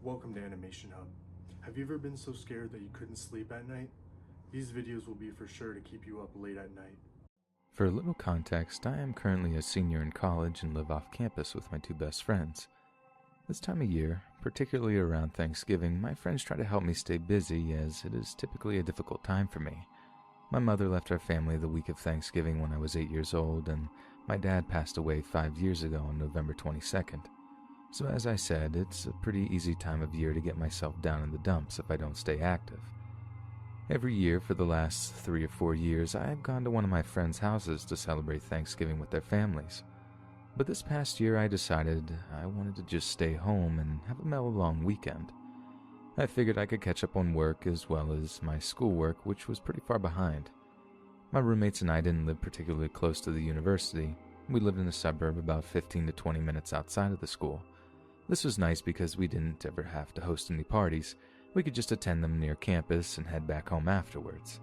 Welcome to Animation Hub. Have you ever been so scared that you couldn't sleep at night? These videos will be for sure to keep you up late at night. For a little context, I am currently a senior in college and live off campus with my two best friends. This time of year, particularly around Thanksgiving, my friends try to help me stay busy as it is typically a difficult time for me. My mother left our family the week of Thanksgiving when I was 8 years old, and my dad passed away 5 years ago on November 22nd. So as I said, it's a pretty easy time of year to get myself down in the dumps if I don't stay active. Every year for the last 3 or 4 years, I have gone to one of my friends' houses to celebrate Thanksgiving with their families. But this past year I decided I wanted to just stay home and have a mellow long weekend. I figured I could catch up on work as well as my schoolwork, which was pretty far behind. My roommates and I didn't live particularly close to the university. We lived in a suburb about 15 to 20 minutes outside of the school. This was nice because we didn't ever have to host any parties. We could just attend them near campus and head back home afterwards.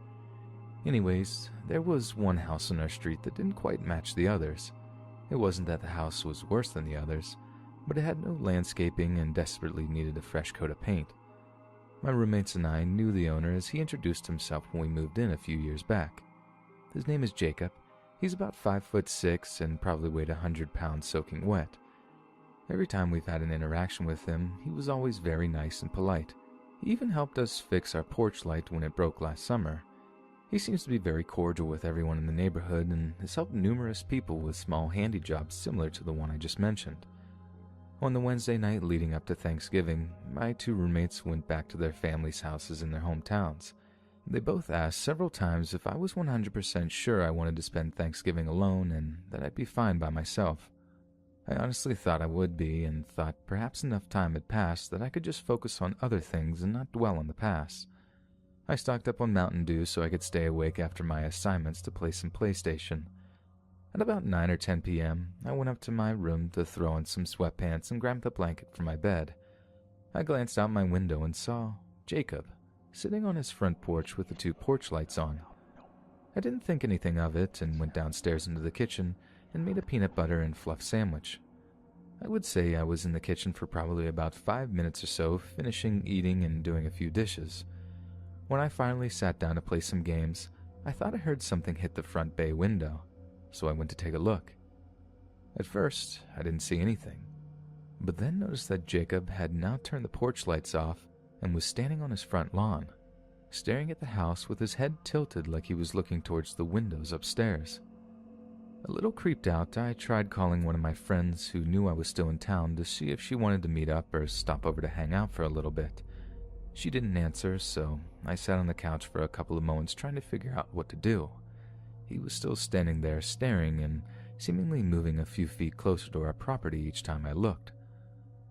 Anyways, there was one house on our street that didn't quite match the others. It wasn't that the house was worse than the others, but it had no landscaping and desperately needed a fresh coat of paint. My roommates and I knew the owner as he introduced himself when we moved in a few years back. His name is Jacob. He's about 5'6" and probably weighed 100 pounds soaking wet. Every time we've had an interaction with him, he was always very nice and polite. He even helped us fix our porch light when it broke last summer. He seems to be very cordial with everyone in the neighborhood and has helped numerous people with small handy jobs similar to the one I just mentioned. On the Wednesday night leading up to Thanksgiving, my two roommates went back to their families' houses in their hometowns. They both asked several times if I was 100% sure I wanted to spend Thanksgiving alone and that I'd be fine by myself. I honestly thought I would be, and thought perhaps enough time had passed that I could just focus on other things and not dwell on the past. I stocked up on Mountain Dew so I could stay awake after my assignments to play some PlayStation. At about 9 or 10 p.m., I went up to my room to throw on some sweatpants and grab the blanket for my bed. I glanced out my window and saw Jacob sitting on his front porch with the two porch lights on. I didn't think anything of it and went downstairs into the kitchen and made a peanut butter and fluff sandwich. I would say I was in the kitchen for probably about 5 minutes or so, finishing eating and doing a few dishes. When I finally sat down to play some games, I thought I heard something hit the front bay window, so I went to take a look. At first, I didn't see anything, but then noticed that Jacob had now turned the porch lights off and was standing on his front lawn, staring at the house with his head tilted like he was looking towards the windows upstairs. A little creeped out, I tried calling one of my friends who knew I was still in town to see if she wanted to meet up or stop over to hang out for a little bit. She didn't answer, so I sat on the couch for a couple of moments trying to figure out what to do. He was still standing there staring and seemingly moving a few feet closer to our property each time I looked.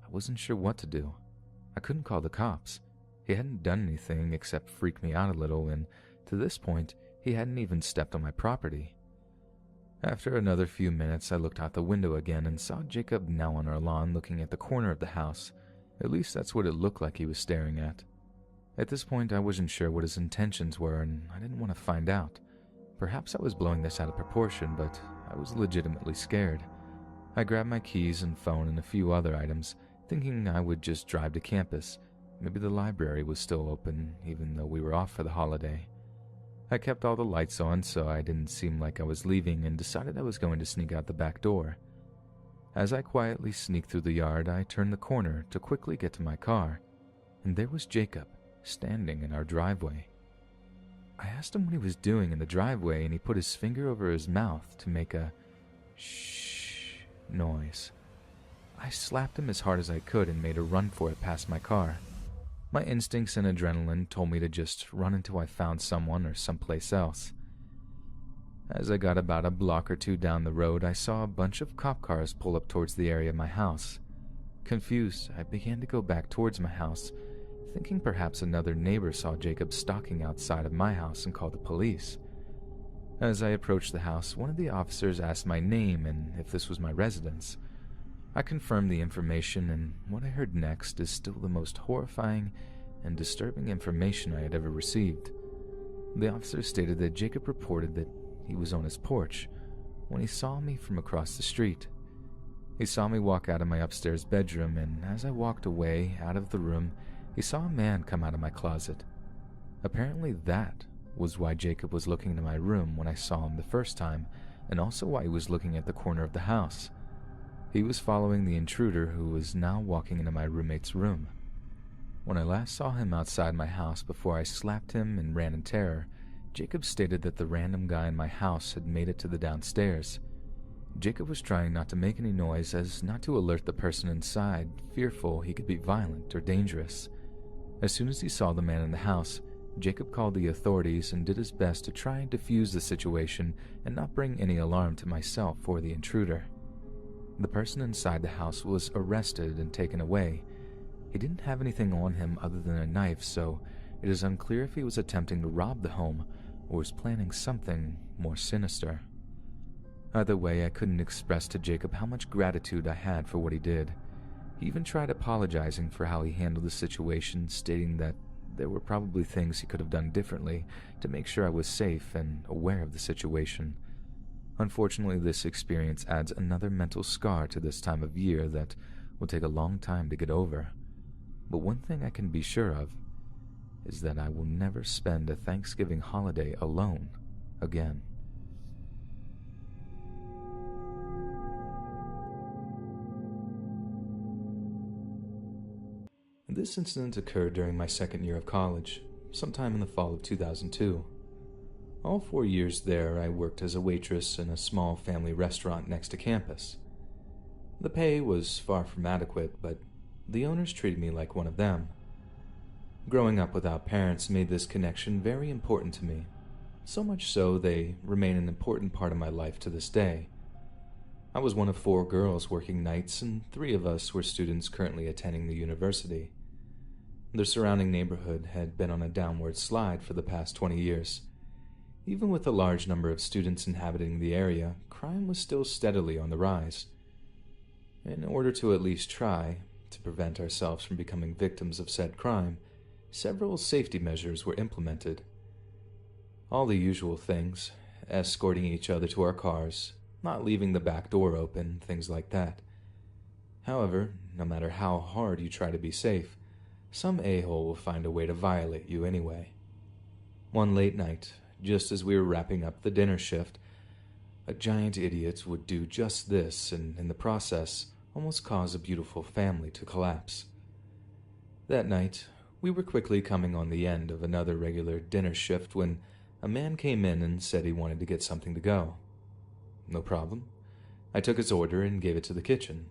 I wasn't sure what to do. I couldn't call the cops. He hadn't done anything except freak me out a little, and to this point, he hadn't even stepped on my property. After another few minutes, I looked out the window again and saw Jacob now on our lawn looking at the corner of the house. At least that's what it looked like he was staring at. At this point, I wasn't sure what his intentions were, and I didn't want to find out. Perhaps I was blowing this out of proportion, but I was legitimately scared. I grabbed my keys and phone and a few other items, thinking I would just drive to campus. Maybe the library was still open, even though we were off for the holiday. I kept all the lights on so I didn't seem like I was leaving and decided I was going to sneak out the back door. As I quietly sneaked through the yard, I turned the corner to quickly get to my car, and there was Jacob, standing in our driveway. I asked him what he was doing in the driveway, and he put his finger over his mouth to make a shh noise. I slapped him as hard as I could and made a run for it past my car. My instincts and adrenaline told me to just run until I found someone or someplace else. As I got about a block or two down the road, I saw a bunch of cop cars pull up towards the area of my house. Confused, I began to go back towards my house, thinking perhaps another neighbor saw Jacob stalking outside of my house and called the police. As I approached the house, one of the officers asked my name and if this was my residence. I confirmed the information, and what I heard next is still the most horrifying and disturbing information I had ever received. The officer stated that Jacob reported that he was on his porch when he saw me from across the street. He saw me walk out of my upstairs bedroom, and as I walked away out of the room, he saw a man come out of my closet. Apparently that was why Jacob was looking into my room when I saw him the first time, and also why he was looking at the corner of the house. He was following the intruder who was now walking into my roommate's room. When I last saw him outside my house before I slapped him and ran in terror, Jacob stated that the random guy in my house had made it to the downstairs. Jacob was trying not to make any noise as not to alert the person inside, fearful he could be violent or dangerous. As soon as he saw the man in the house, Jacob called the authorities and did his best to try and defuse the situation and not bring any alarm to myself or the intruder. The person inside the house was arrested and taken away. He didn't have anything on him other than a knife, so it is unclear if he was attempting to rob the home or was planning something more sinister. Either way, I couldn't express to Jacob how much gratitude I had for what he did. He even tried apologizing for how he handled the situation, stating that there were probably things he could have done differently to make sure I was safe and aware of the situation. Unfortunately, this experience adds another mental scar to this time of year that will take a long time to get over. But one thing I can be sure of is that I will never spend a Thanksgiving holiday alone again. This incident occurred during my second year of college, sometime in the fall of 2002. All 4 years there, I worked as a waitress in a small family restaurant next to campus. The pay was far from adequate, but the owners treated me like one of them. Growing up without parents made this connection very important to me, so much so they remain an important part of my life to this day. I was one of 4 girls working nights, and 3 of us were students currently attending the university. The surrounding neighborhood had been on a downward slide for the past 20 years. Even with a large number of students inhabiting the area, crime was still steadily on the rise. In order to at least try to prevent ourselves from becoming victims of said crime, several safety measures were implemented. All the usual things, escorting each other to our cars, not leaving the back door open, things like that. However, no matter how hard you try to be safe, some a-hole will find a way to violate you anyway. One late night, just as we were wrapping up the dinner shift, a giant idiot would do just this and, in the process, almost cause a beautiful family to collapse. That night, we were quickly coming on the end of another regular dinner shift when a man came in and said he wanted to get something to go. No problem. I took his order and gave it to the kitchen.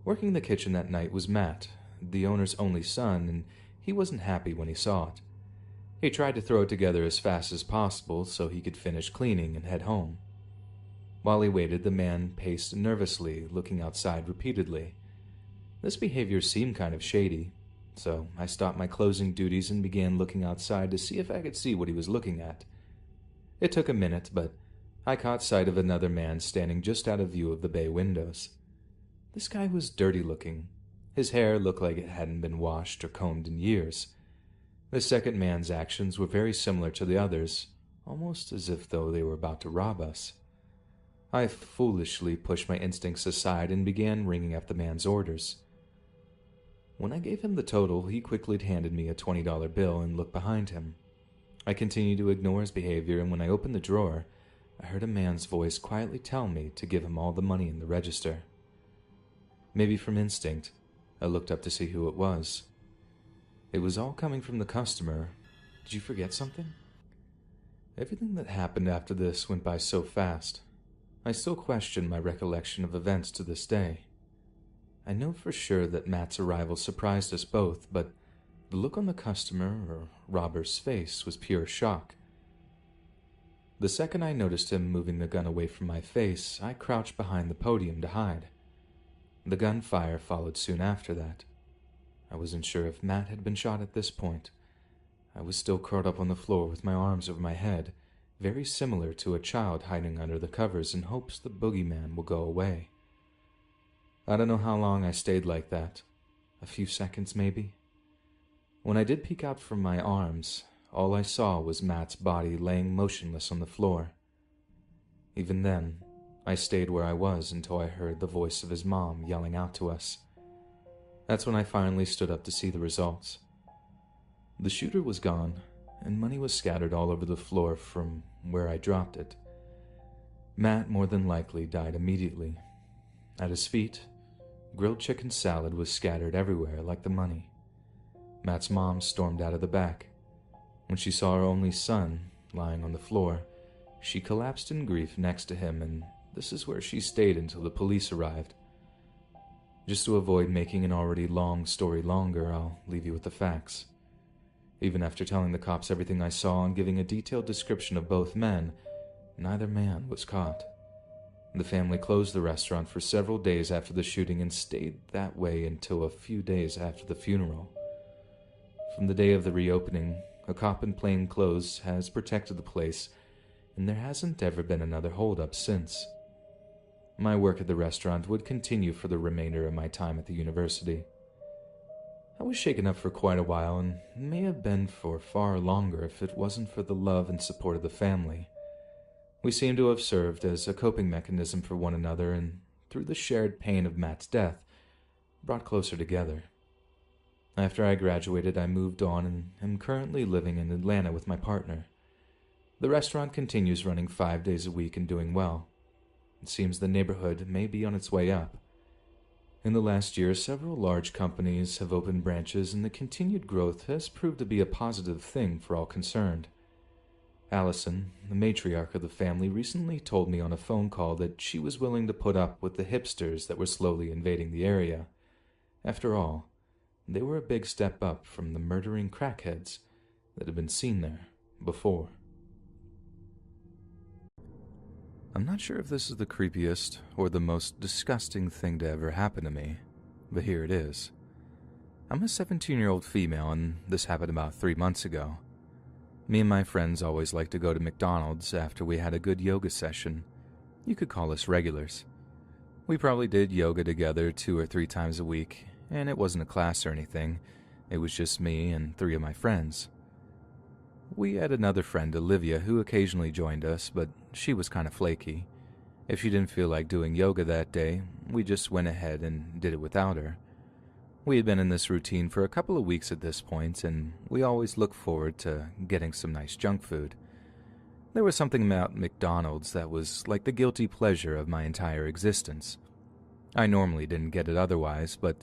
Working the kitchen that night was Matt, the owner's only son, and he wasn't happy when he saw it. He tried to throw it together as fast as possible so he could finish cleaning and head home. While he waited, the man paced nervously, looking outside repeatedly. This behavior seemed kind of shady, so I stopped my closing duties and began looking outside to see if I could see what he was looking at. It took a minute, but I caught sight of another man standing just out of view of the bay windows. This guy was dirty looking. His hair looked like it hadn't been washed or combed in years. The second man's actions were very similar to the others, almost as if though they were about to rob us. I foolishly pushed my instincts aside and began ringing up the man's orders. When I gave him the total, he quickly handed me a $20 bill and looked behind him. I continued to ignore his behavior, and when I opened the drawer, I heard a man's voice quietly tell me to give him all the money in the register. Maybe from instinct, I looked up to see who it was. It was all coming from the customer. Did you forget something? Everything that happened after this went by so fast. I still question my recollection of events to this day. I know for sure that Matt's arrival surprised us both, but the look on the customer or robber's face was pure shock. The second I noticed him moving the gun away from my face, I crouched behind the podium to hide. The gunfire followed soon after that. I wasn't sure if Matt had been shot at this point. I was still curled up on the floor with my arms over my head, very similar to a child hiding under the covers in hopes the boogeyman will go away. I don't know how long I stayed like that. A few seconds, maybe. When I did peek out from my arms, all I saw was Matt's body laying motionless on the floor. Even then, I stayed where I was until I heard the voice of his mom yelling out to us. That's when I finally stood up to see the results. The shooter was gone, and money was scattered all over the floor from where I dropped it. Matt more than likely died immediately. At his feet, grilled chicken salad was scattered everywhere like the money. Matt's mom stormed out of the back. When she saw her only son lying on the floor, she collapsed in grief next to him, and this is where she stayed until the police arrived. Just to avoid making an already long story longer, I'll leave you with the facts. Even after telling the cops everything I saw and giving a detailed description of both men, neither man was caught. The family closed the restaurant for several days after the shooting and stayed that way until a few days after the funeral. From the day of the reopening, a cop in plain clothes has protected the place, and there hasn't ever been another holdup since. My work at the restaurant would continue for the remainder of my time at the university. I was shaken up for quite a while, and may have been for far longer if it wasn't for the love and support of the family. We seem to have served as a coping mechanism for one another, and through the shared pain of Matt's death, brought closer together. After I graduated, I moved on and am currently living in Atlanta with my partner. The restaurant continues running 5 days a week and doing well. It seems the neighborhood may be on its way up. In the last year, several large companies have opened branches, and the continued growth has proved to be a positive thing for all concerned. Allison, the matriarch of the family, recently told me on a phone call that she was willing to put up with the hipsters that were slowly invading the area. After all, they were a big step up from the murdering crackheads that had been seen there before. I'm not sure if this is the creepiest or the most disgusting thing to ever happen to me, but here it is. I'm a 17-year-old female, and this happened about 3 months ago. Me and my friends always liked to go to McDonald's after we had a good yoga session. You could call us regulars. We probably did yoga together 2 or 3 times a week, and it wasn't a class or anything. It was just me and 3 of my friends. We had another friend, Olivia, who occasionally joined us, but she was kind of flaky. If she didn't feel like doing yoga that day, we just went ahead and did it without her. We had been in this routine for a couple of weeks at this point, and we always looked forward to getting some nice junk food. There was something about McDonald's that was like the guilty pleasure of my entire existence. I normally didn't get it otherwise, but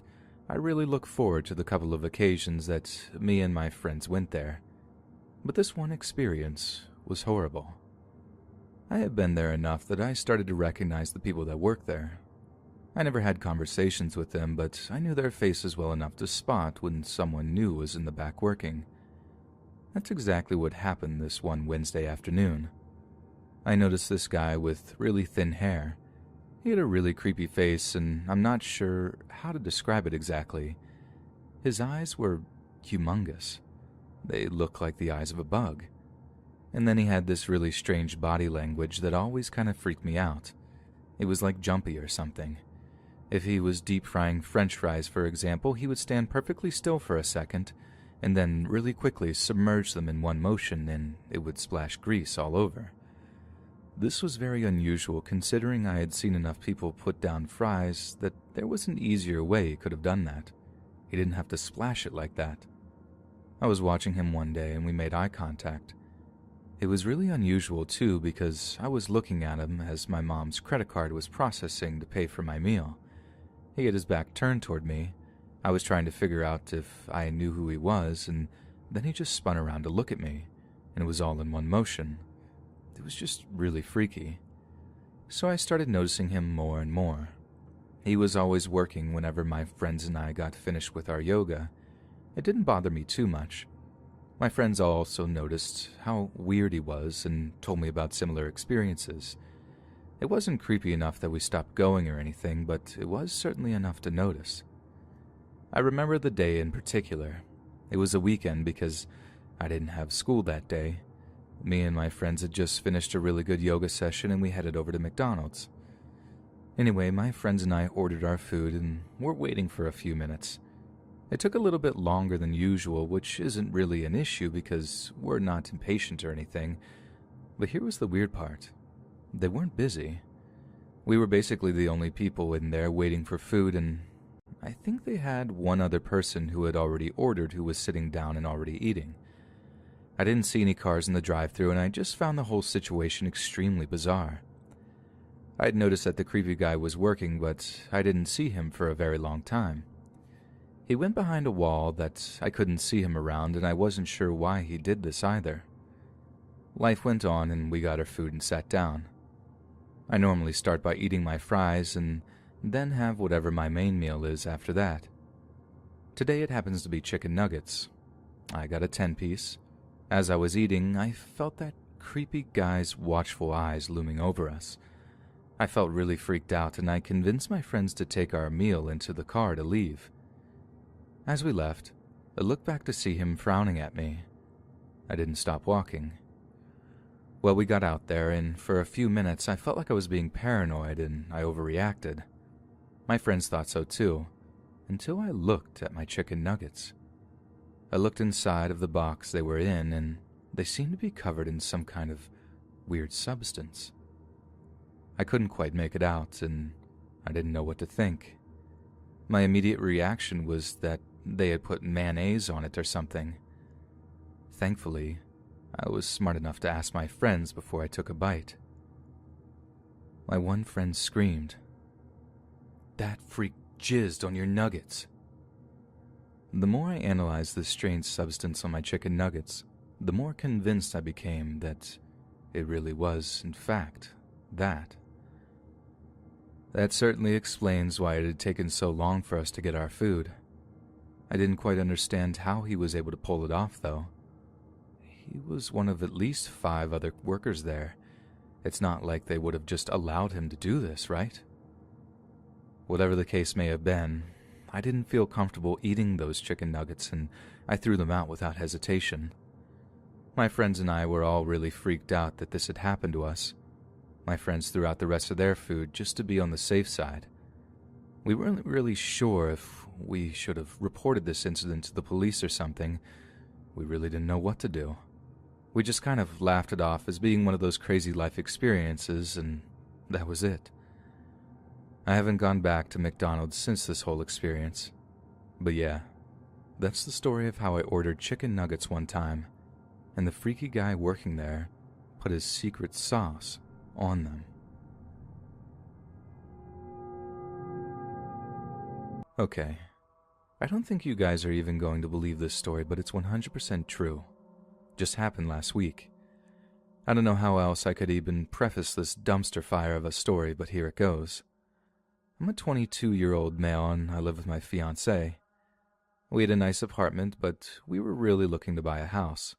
I really looked forward to the couple of occasions that me and my friends went there. But this one experience was horrible. I had been there enough that I started to recognize the people that worked there. I never had conversations with them, but I knew their faces well enough to spot when someone new was in the back working. That's exactly what happened this one Wednesday afternoon. I noticed this guy with really thin hair. He had a really creepy face, and I'm not sure how to describe it exactly. His eyes were humongous. They looked like the eyes of a bug. And then he had this really strange body language that always kind of freaked me out. It was like jumpy or something. If he was deep frying French fries, for example, he would stand perfectly still for a second, and then really quickly submerge them in one motion, and it would splash grease all over. This was very unusual, considering I had seen enough people put down fries that there was an easier way he could have done that. He didn't have to splash it like that. I was watching him one day, and we made eye contact. It was really unusual, too, because I was looking at him as my mom's credit card was processing to pay for my meal. He had his back turned toward me. I was trying to figure out if I knew who he was, and then he just spun around to look at me, and it was all in one motion. It was just really freaky. So I started noticing him more and more. He was always working whenever my friends and I got finished with our yoga. It didn't bother me too much. My friends also noticed how weird he was and told me about similar experiences. It wasn't creepy enough that we stopped going or anything, but it was certainly enough to notice. I remember the day in particular. It was a weekend because I didn't have school that day. Me and my friends had just finished a really good yoga session, and we headed over to McDonald's. Anyway, my friends and I ordered our food and were waiting for a few minutes. It took a little bit longer than usual, which isn't really an issue because we're not impatient or anything. But here was the weird part. They weren't busy. We were basically the only people in there waiting for food, and I think they had one other person who had already ordered who was sitting down and already eating. I didn't see any cars in the drive-thru, and I just found the whole situation extremely bizarre. I had noticed that the creepy guy was working, but I didn't see him for a very long time. He went behind a wall that I couldn't see him around, and I wasn't sure why he did this either. Life went on, and we got our food and sat down. I normally start by eating my fries and then have whatever my main meal is after that. Today it happens to be chicken nuggets. I got a 10-piece. As I was eating, I felt that creepy guy's watchful eyes looming over us. I felt really freaked out, and I convinced my friends to take our meal into the car to leave. As we left, I looked back to see him frowning at me. I didn't stop walking. Well, we got out there, and for a few minutes I felt like I was being paranoid and I overreacted. My friends thought so too, until I looked at my chicken nuggets. I looked inside of the box they were in, and they seemed to be covered in some kind of weird substance. I couldn't quite make it out, and I didn't know what to think. My immediate reaction was that they had put mayonnaise on it or something. Thankfully, I was smart enough to ask my friends before I took a bite. My one friend screamed, "That freak jizzed on your nuggets." The more I analyzed this strange substance on my chicken nuggets, the more convinced I became that it really was, in fact, that. That certainly explains why it had taken so long for us to get our food. I didn't quite understand how he was able to pull it off, though. He was one of at least 5 other workers there. It's not like they would have just allowed him to do this, right? Whatever the case may have been, I didn't feel comfortable eating those chicken nuggets, and I threw them out without hesitation. My friends and I were all really freaked out that this had happened to us. My friends threw out the rest of their food just to be on the safe side. We weren't really sure if we should have reported this incident to the police or something. We really didn't know what to do. We just kind of laughed it off as being one of those crazy life experiences, and that was it. I haven't gone back to McDonald's since this whole experience. But yeah, that's the story of how I ordered chicken nuggets one time, and the freaky guy working there put his secret sauce on them. Okay, I don't think you guys are even going to believe this story, but it's 100% true. Just happened last week. I don't know how else I could even preface this dumpster fire of a story, but here it goes. I'm a 22-year-old male and I live with my fiancée. We had a nice apartment, but we were really looking to buy a house.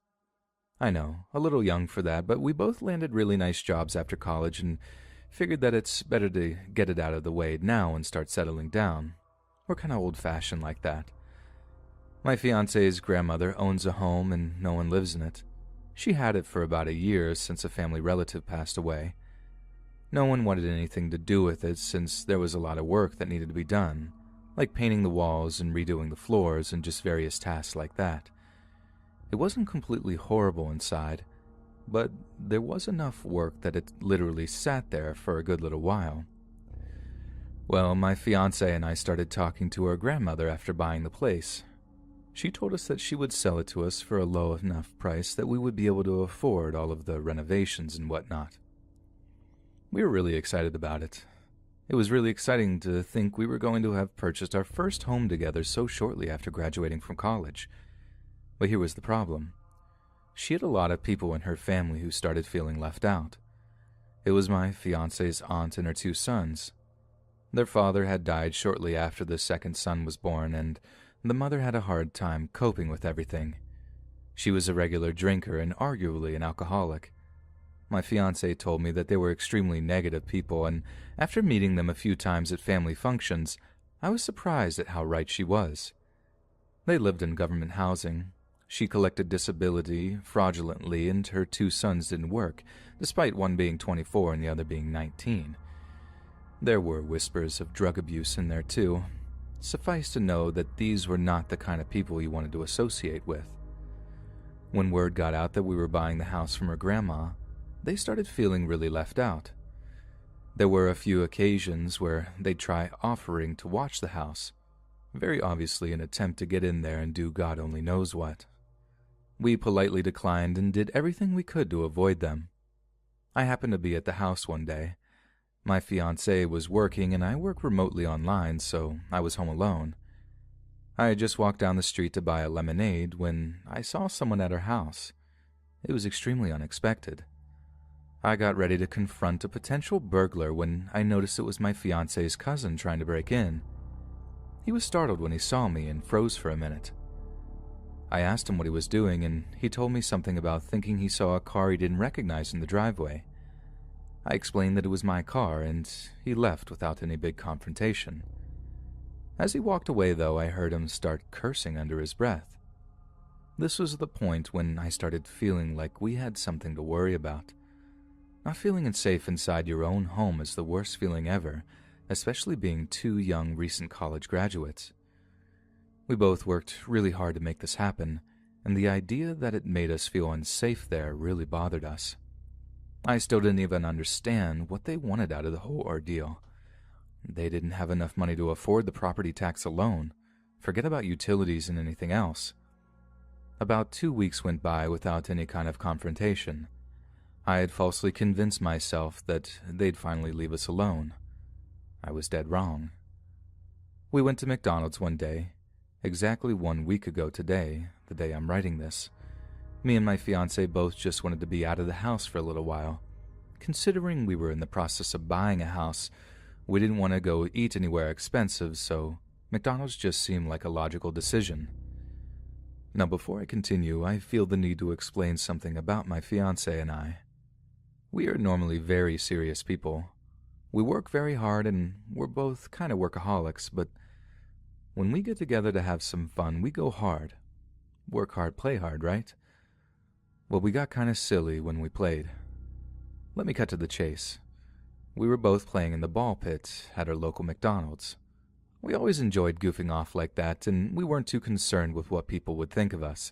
I know, a little young for that, but we both landed really nice jobs after college and figured that it's better to get it out of the way now and start settling down. We're kind of old-fashioned like that. My fiancée's grandmother owns a home and no one lives in it. She had it for about a year since a family relative passed away. No one wanted anything to do with it since there was a lot of work that needed to be done, like painting the walls and redoing the floors and just various tasks like that. It wasn't completely horrible inside, but there was enough work that it literally sat there for a good little while. Well, my fiancé and I started talking to her grandmother after buying the place. She told us that she would sell it to us for a low enough price that we would be able to afford all of the renovations and whatnot. We were really excited about it. It was really exciting to think we were going to have purchased our first home together so shortly after graduating from college. But here was the problem. She had a lot of people in her family who started feeling left out. It was my fiancé's aunt and her 2 sons. Their father had died shortly after the second son was born, and the mother had a hard time coping with everything. She was a regular drinker and arguably an alcoholic. My fiancé told me that they were extremely negative people, and after meeting them a few times at family functions, I was surprised at how right she was. They lived in government housing. She collected disability fraudulently, and her 2 sons didn't work, despite one being 24 and the other being 19. There were whispers of drug abuse in there too. Suffice to know that these were not the kind of people you wanted to associate with. When word got out that we were buying the house from her grandma, they started feeling really left out. There were a few occasions where they'd try offering to watch the house, very obviously an attempt to get in there and do God only knows what. We politely declined and did everything we could to avoid them. I happened to be at the house one day. My fiancée was working and I work remotely online, so I was home alone. I had just walked down the street to buy a lemonade when I saw someone at her house. It was extremely unexpected. I got ready to confront a potential burglar when I noticed it was my fiancé's cousin trying to break in. He was startled when he saw me and froze for a minute. I asked him what he was doing, and he told me something about thinking he saw a car he didn't recognize in the driveway. I explained that it was my car, and he left without any big confrontation. As he walked away, though, I heard him start cursing under his breath. This was the point when I started feeling like we had something to worry about. Not feeling safe inside your own home is the worst feeling ever, especially being two young recent college graduates. We both worked really hard to make this happen, and the idea that it made us feel unsafe there really bothered us. I still didn't even understand what they wanted out of the whole ordeal. They didn't have enough money to afford the property tax alone. Forget about utilities and anything else. About 2 weeks went by without any kind of confrontation. I had falsely convinced myself that they'd finally leave us alone. I was dead wrong. We went to McDonald's one day, exactly 1 week ago today, the day I'm writing this. Me and my fiancé both just wanted to be out of the house for a little while. Considering we were in the process of buying a house, we didn't want to go eat anywhere expensive, so McDonald's just seemed like a logical decision. Now, before I continue, I feel the need to explain something about my fiancé and I. We are normally very serious people. We work very hard and we're both kind of workaholics, but when we get together to have some fun, we go hard. Work hard, play hard, right? Well, we got kind of silly when we played. Let me cut to the chase. We were both playing in the ball pit at our local McDonald's. We always enjoyed goofing off like that, and we weren't too concerned with what people would think of us.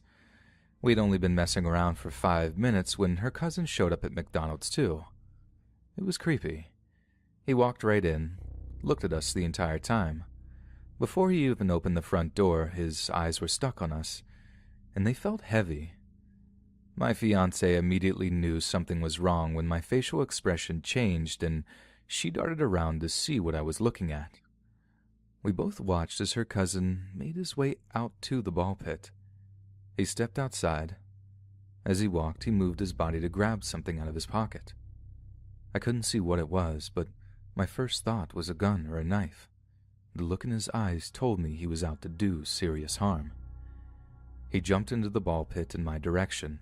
We'd only been messing around for 5 minutes when her cousin showed up at McDonald's too. It was creepy. He walked right in, looked at us the entire time. Before he even opened the front door, his eyes were stuck on us, and they felt heavy. My fiancée immediately knew something was wrong when my facial expression changed and she darted around to see what I was looking at. We both watched as her cousin made his way out to the ball pit. He stepped outside. As he walked, he moved his body to grab something out of his pocket. I couldn't see what it was, but my first thought was a gun or a knife. The look in his eyes told me he was out to do serious harm. He jumped into the ball pit in my direction.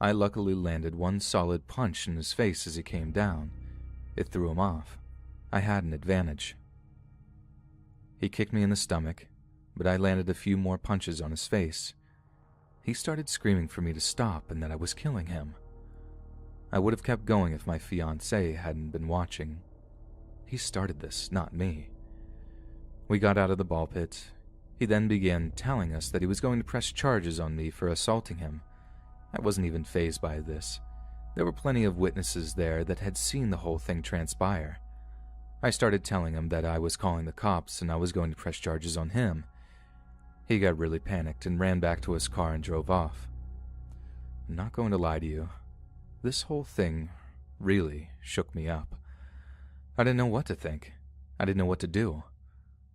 I luckily landed one solid punch in his face as he came down. It threw him off. I had an advantage. He kicked me in the stomach, but I landed a few more punches on his face. He started screaming for me to stop and that I was killing him. I would have kept going if my fiancée hadn't been watching. He started this, not me. We got out of the ball pit. He then began telling us that he was going to press charges on me for assaulting him. I wasn't even fazed by this. There were plenty of witnesses there that had seen the whole thing transpire. I started telling him that I was calling the cops and I was going to press charges on him. He got really panicked and ran back to his car and drove off. I'm not going to lie to you. This whole thing really shook me up. I didn't know what to think. I didn't know what to do.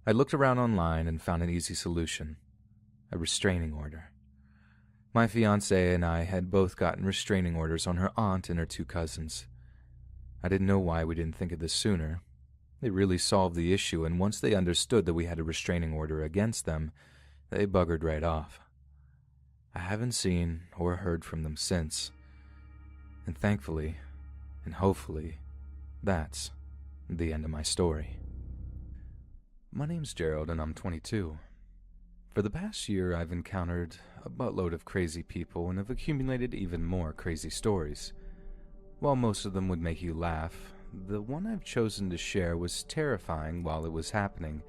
I looked around online and found an easy solution. A restraining order. My fiancée and I had both gotten restraining orders on her aunt and her 2 cousins. I didn't know why we didn't think of this sooner. It really solved the issue, and once they understood that we had a restraining order against them, they buggered right off. I haven't seen or heard from them since. And thankfully, and hopefully, that's the end of my story. My name's Gerald and I'm 22. For the past year, I've encountered a buttload of crazy people and have accumulated even more crazy stories. While most of them would make you laugh, the one I've chosen to share was terrifying while it was happening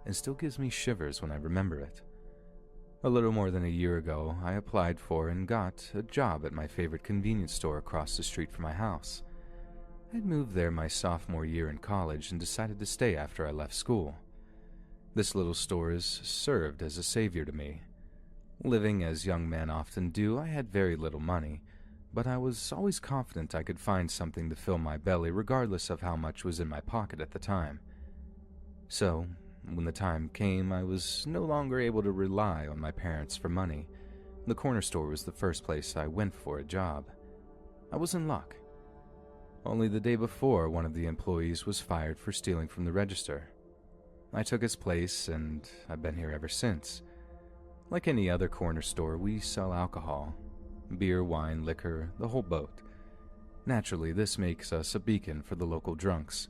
and still gives me shivers when I remember it. A little more than a year ago, I applied for and got a job at my favorite convenience store across the street from my house. I'd moved there my sophomore year in college and decided to stay after I left school. This little store has served as a savior to me. Living as young men often do, I had very little money, but I was always confident I could find something to fill my belly regardless of how much was in my pocket at the time. So, when the time came I was no longer able to rely on my parents for money, the corner store was the first place I went for a job. I was in luck. Only the day before, one of the employees was fired for stealing from the register. I took his place, and I've been here ever since. Like any other corner store, we sell alcohol. Beer, wine, liquor, the whole boat. Naturally, this makes us a beacon for the local drunks.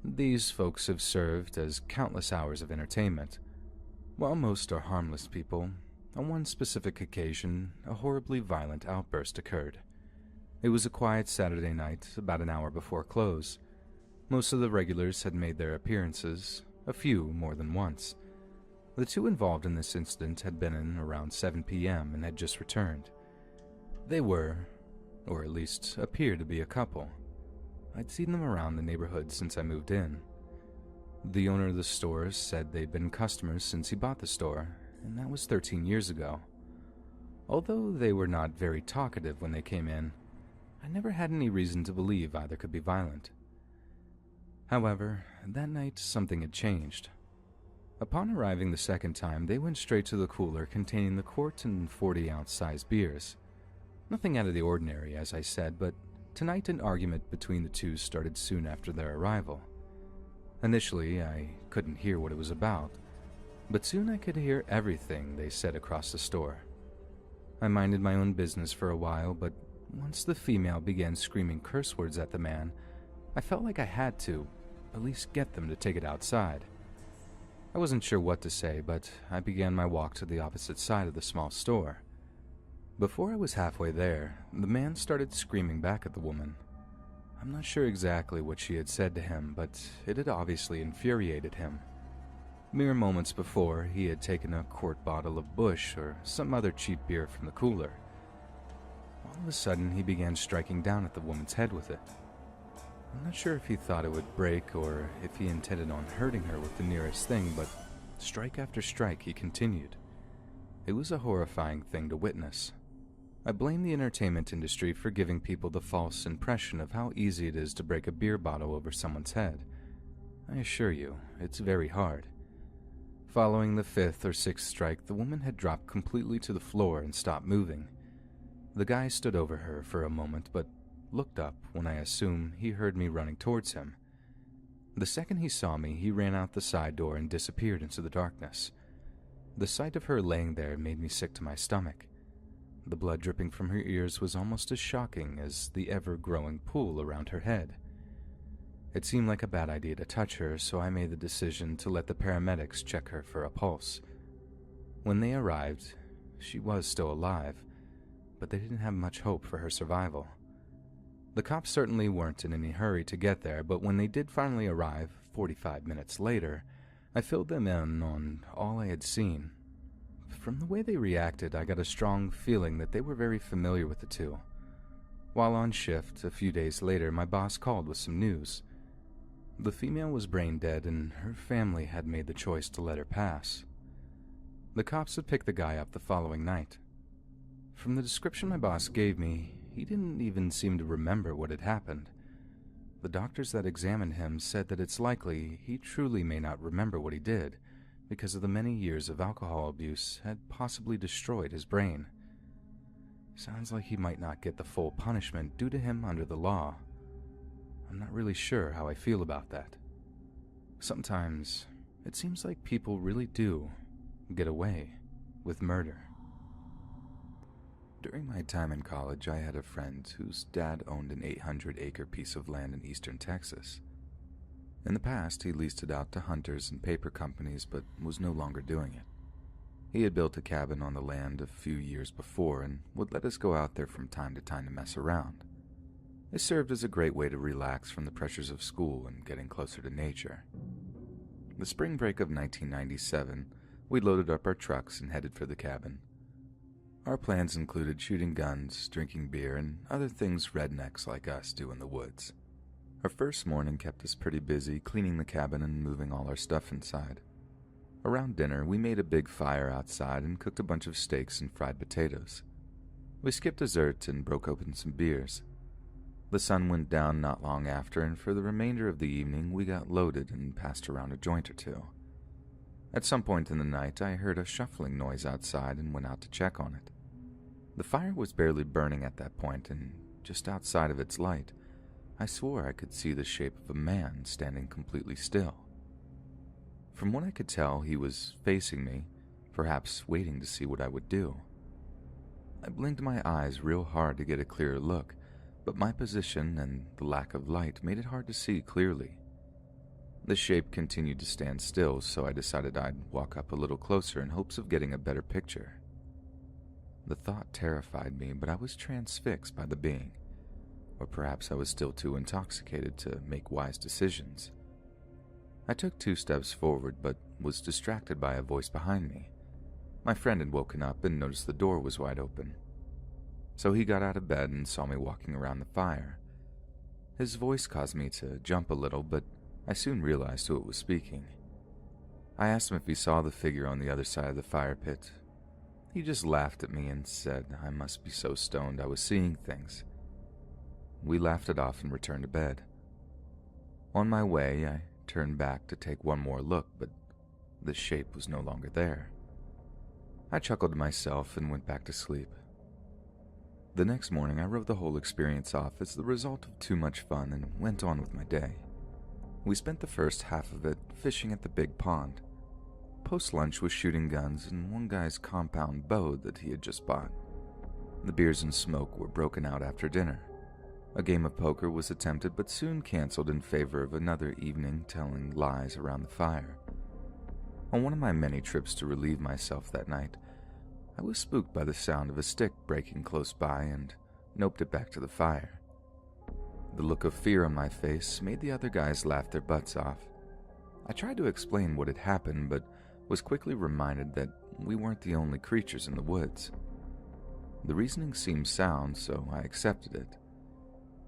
These folks have served as countless hours of entertainment. While most are harmless people, on one specific occasion, a horribly violent outburst occurred. It was a quiet Saturday night, about an hour before close. Most of the regulars had made their appearances, a few more than once. The two involved in this incident had been in around 7 p.m. and had just returned. They were, or at least appeared to be, a couple. I'd seen them around the neighborhood since I moved in. The owner of the store said they'd been customers since he bought the store, and that was 13 years ago. Although they were not very talkative when they came in, I never had any reason to believe either could be violent. However, that night something had changed. Upon arriving the second time, they went straight to the cooler containing the quart and 40-ounce size beers. Nothing out of the ordinary, as I said, but tonight an argument between the two started soon after their arrival. Initially, I couldn't hear what it was about, but soon I could hear everything they said across the store. I minded my own business for a while, but once the female began screaming curse words at the man, I felt like I had to at least get them to take it outside. I wasn't sure what to say, but I began my walk to the opposite side of the small store. Before I was halfway there, the man started screaming back at the woman. I'm not sure exactly what she had said to him, but it had obviously infuriated him. Mere moments before, he had taken a quart bottle of Busch or some other cheap beer from the cooler. All of a sudden, he began striking down at the woman's head with it. I'm not sure if he thought it would break or if he intended on hurting her with the nearest thing, but strike after strike he continued. It was a horrifying thing to witness. I blame the entertainment industry for giving people the false impression of how easy it is to break a beer bottle over someone's head. I assure you, it's very hard. Following the fifth or sixth strike, the woman had dropped completely to the floor and stopped moving. The guy stood over her for a moment, but looked up when I assume he heard me running towards him. The second he saw me, he ran out the side door and disappeared into the darkness. The sight of her laying there made me sick to my stomach. The blood dripping from her ears was almost as shocking as the ever-growing pool around her head. It seemed like a bad idea to touch her, so I made the decision to let the paramedics check her for a pulse. When they arrived, she was still alive, but they didn't have much hope for her survival. The cops certainly weren't in any hurry to get there, but when they did finally arrive, 45 minutes later, I filled them in on all I had seen. From the way they reacted, I got a strong feeling that they were very familiar with the two. While on shift, a few days later, my boss called with some news. The female was brain dead, and her family had made the choice to let her pass. The cops had picked the guy up the following night. From the description my boss gave me, he didn't even seem to remember what had happened. The doctors that examined him said that it's likely he truly may not remember what he did, because of the many years of alcohol abuse had possibly destroyed his brain. Sounds like he might not get the full punishment due to him under the law. I'm not really sure how I feel about that. Sometimes, it seems like people really do get away with murder. During my time in college, I had a friend whose dad owned an 800-acre piece of land in eastern Texas. In the past, he leased it out to hunters and paper companies, but was no longer doing it. He had built a cabin on the land a few years before and would let us go out there from time to time to mess around. It served as a great way to relax from the pressures of school and getting closer to nature. The spring break of 1997, we loaded up our trucks and headed for the cabin. Our plans included shooting guns, drinking beer, and other things rednecks like us do in the woods. Our first morning kept us pretty busy cleaning the cabin and moving all our stuff inside. Around dinner, we made a big fire outside and cooked a bunch of steaks and fried potatoes. We skipped dessert and broke open some beers. The sun went down not long after, and for the remainder of the evening we got loaded and passed around a joint or two. At some point in the night, I heard a shuffling noise outside and went out to check on it. The fire was barely burning at that point, and just outside of its light, I swore I could see the shape of a man standing completely still. From what I could tell, he was facing me, perhaps waiting to see what I would do. I blinked my eyes real hard to get a clearer look, but my position and the lack of light made it hard to see clearly. The shape continued to stand still, so I decided I'd walk up a little closer in hopes of getting a better picture. The thought terrified me, but I was transfixed by the being, or perhaps I was still too intoxicated to make wise decisions. I took 2 steps forward, but was distracted by a voice behind me. My friend had woken up and noticed the door was wide open. So he got out of bed and saw me walking around the fire. His voice caused me to jump a little, but I soon realized who it was speaking. I asked him if he saw the figure on the other side of the fire pit. He just laughed at me and said I must be so stoned I was seeing things. We laughed it off and returned to bed. On my way, I turned back to take one more look, but the shape was no longer there. I chuckled to myself and went back to sleep. The next morning, I wrote the whole experience off as the result of too much fun and went on with my day. We spent the first half of it fishing at the big pond. Post-lunch was shooting guns and one guy's compound bow that he had just bought. The beers and smoke were broken out after dinner. A game of poker was attempted but soon canceled in favor of another evening telling lies around the fire. On one of my many trips to relieve myself that night, I was spooked by the sound of a stick breaking close by and noped it back to the fire. The look of fear on my face made the other guys laugh their butts off. I tried to explain what had happened, but was quickly reminded that we weren't the only creatures in the woods. The reasoning seemed sound, so I accepted it.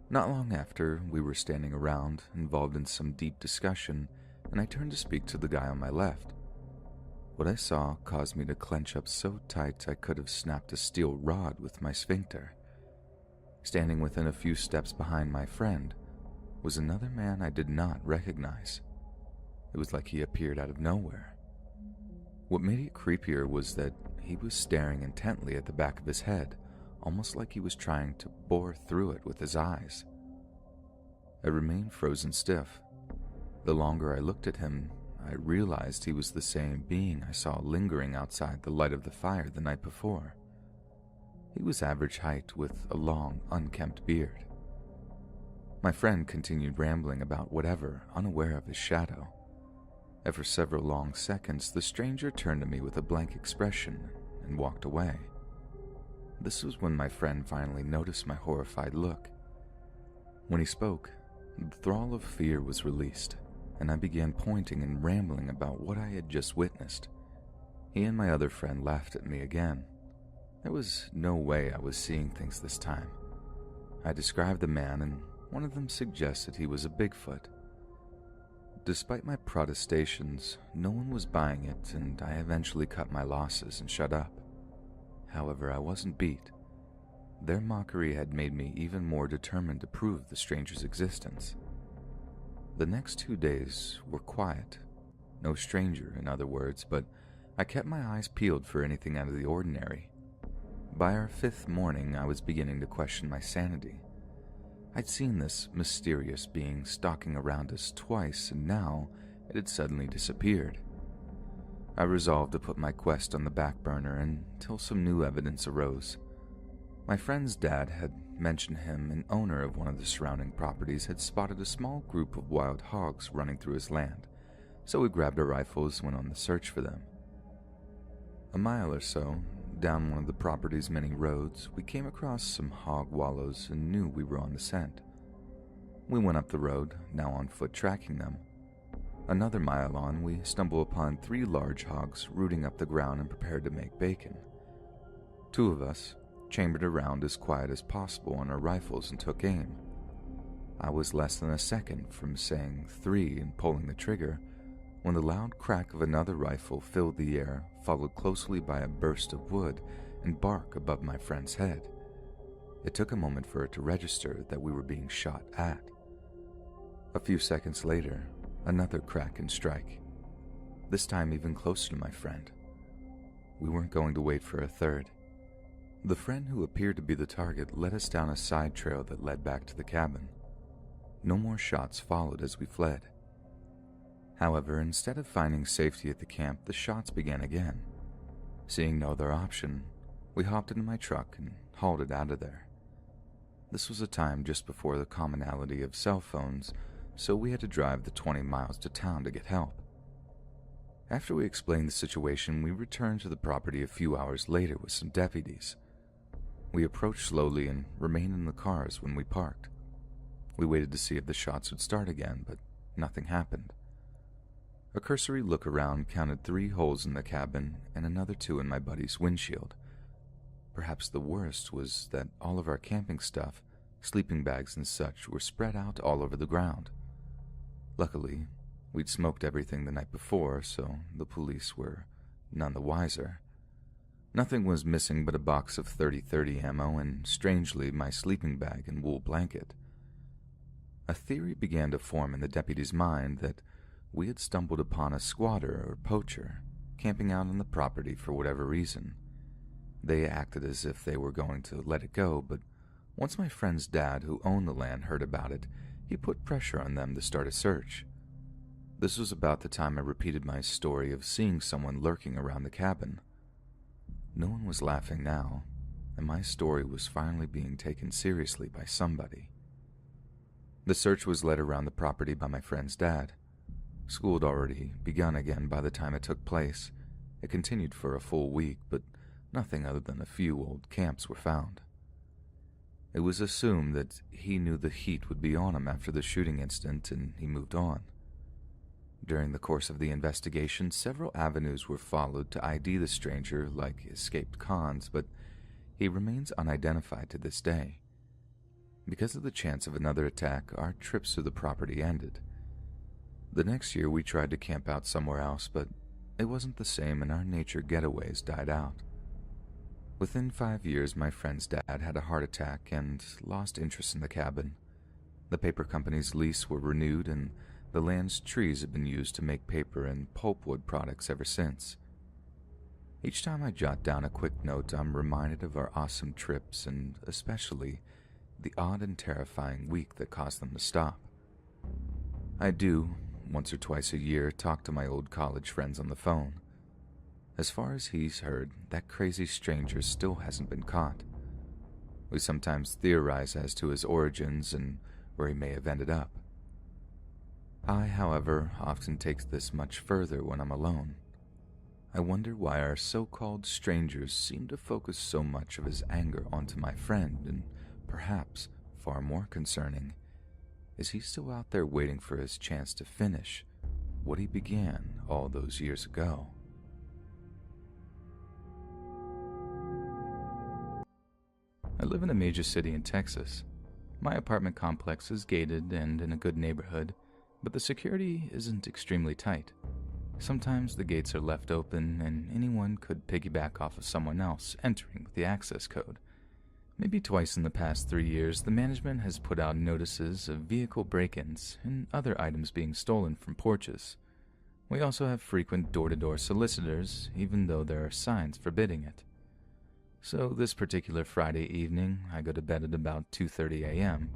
Not long after, we were standing around, involved in some deep discussion, and I turned to speak to the guy on my left. What I saw caused me to clench up so tight I could have snapped a steel rod with my sphincter. Standing within a few steps behind my friend was another man I did not recognize. It was like he appeared out of nowhere. What made it creepier was that he was staring intently at the back of his head, almost like he was trying to bore through it with his eyes. I remained frozen stiff. The longer I looked at him, I realized he was the same being I saw lingering outside the light of the fire the night before. He was average height with a long, unkempt beard. My friend continued rambling about whatever, unaware of his shadow. After several long seconds, the stranger turned to me with a blank expression and walked away. This was when my friend finally noticed my horrified look. When he spoke, the thrall of fear was released, and I began pointing and rambling about what I had just witnessed. He and my other friend laughed at me again. There was no way I was seeing things this time. I described the man, and one of them suggested he was a Bigfoot. Despite my protestations, no one was buying it, and I eventually cut my losses and shut up. However, I wasn't beat. Their mockery had made me even more determined to prove the stranger's existence. The next 2 days were quiet. No stranger, in other words, but I kept my eyes peeled for anything out of the ordinary. By our 5th morning, I was beginning to question my sanity. I'd seen this mysterious being stalking around us twice, and now it had suddenly disappeared. I resolved to put my quest on the back burner until some new evidence arose. My friend's dad had mentioned him, an owner of one of the surrounding properties, had spotted a small group of wild hogs running through his land, so we grabbed our rifles and went on the search for them. A mile or so down one of the property's many roads, we came across some hog wallows and knew we were on the scent. We went up the road, now on foot tracking them. Another mile on, we stumbled upon 3 large hogs rooting up the ground and prepared to make bacon. 2 of us chambered around as quiet as possible on our rifles and took aim. I was less than a second from saying 3 and pulling the trigger when the loud crack of another rifle filled the air, followed closely by a burst of wood and bark above my friend's head. It took a moment for it to register that we were being shot at. A few seconds later, another crack and strike, this time even closer to my friend. We weren't going to wait for a third. The friend who appeared to be the target led us down a side trail that led back to the cabin. No more shots followed as we fled. However, instead of finding safety at the camp, the shots began again. Seeing no other option, we hopped into my truck and hauled it out of there. This was a time just before the commonality of cell phones, so we had to drive the 20 miles to town to get help. After we explained the situation, we returned to the property a few hours later with some deputies. We approached slowly and remained in the cars when we parked. We waited to see if the shots would start again, but nothing happened. A cursory look around counted 3 holes in the cabin and another 2 in my buddy's windshield. Perhaps the worst was that all of our camping stuff, sleeping bags and such, were spread out all over the ground. Luckily, we'd smoked everything the night before, so the police were none the wiser. Nothing was missing but a box of .30-30 ammo and, strangely, my sleeping bag and wool blanket. A theory began to form in the deputy's mind that we had stumbled upon a squatter or poacher camping out on the property for whatever reason. They acted as if they were going to let it go, but once my friend's dad, who owned the land, heard about it, he put pressure on them to start a search. This was about the time I repeated my story of seeing someone lurking around the cabin. No one was laughing now, and my story was finally being taken seriously by somebody. The search was led around the property by my friend's dad. School had already begun again by the time it took place. It continued for a full week, but nothing other than a few old camps were found. It was assumed that he knew the heat would be on him after the shooting incident, and he moved on. During the course of the investigation, several avenues were followed to ID the stranger like escaped cons, but he remains unidentified to this day. Because of the chance of another attack, our trips to the property ended. The next year we tried to camp out somewhere else, but it wasn't the same and our nature getaways died out. Within 5 years, my friend's dad had a heart attack and lost interest in the cabin. The paper company's lease were renewed and the land's trees had been used to make paper and pulpwood products ever since. Each time I jot down a quick note, I'm reminded of our awesome trips and especially the odd and terrifying week that caused them to stop. I do, once or twice a year, talk to my old college friends on the phone. As far as he's heard, that crazy stranger still hasn't been caught. We sometimes theorize as to his origins and where he may have ended up. I, however, often take this much further when I'm alone. I wonder why our so-called strangers seem to focus so much of his anger onto my friend, and perhaps, far more concerning, is he still out there waiting for his chance to finish what he began all those years ago? I live in a major city in Texas. My apartment complex is gated and in a good neighborhood, but the security isn't extremely tight. Sometimes the gates are left open and anyone could piggyback off of someone else entering with the access code. Maybe twice in the past 3 years, the management has put out notices of vehicle break-ins and other items being stolen from porches. We also have frequent door-to-door solicitors, even though there are signs forbidding it. So this particular Friday evening, I go to bed at about 2:30 a.m.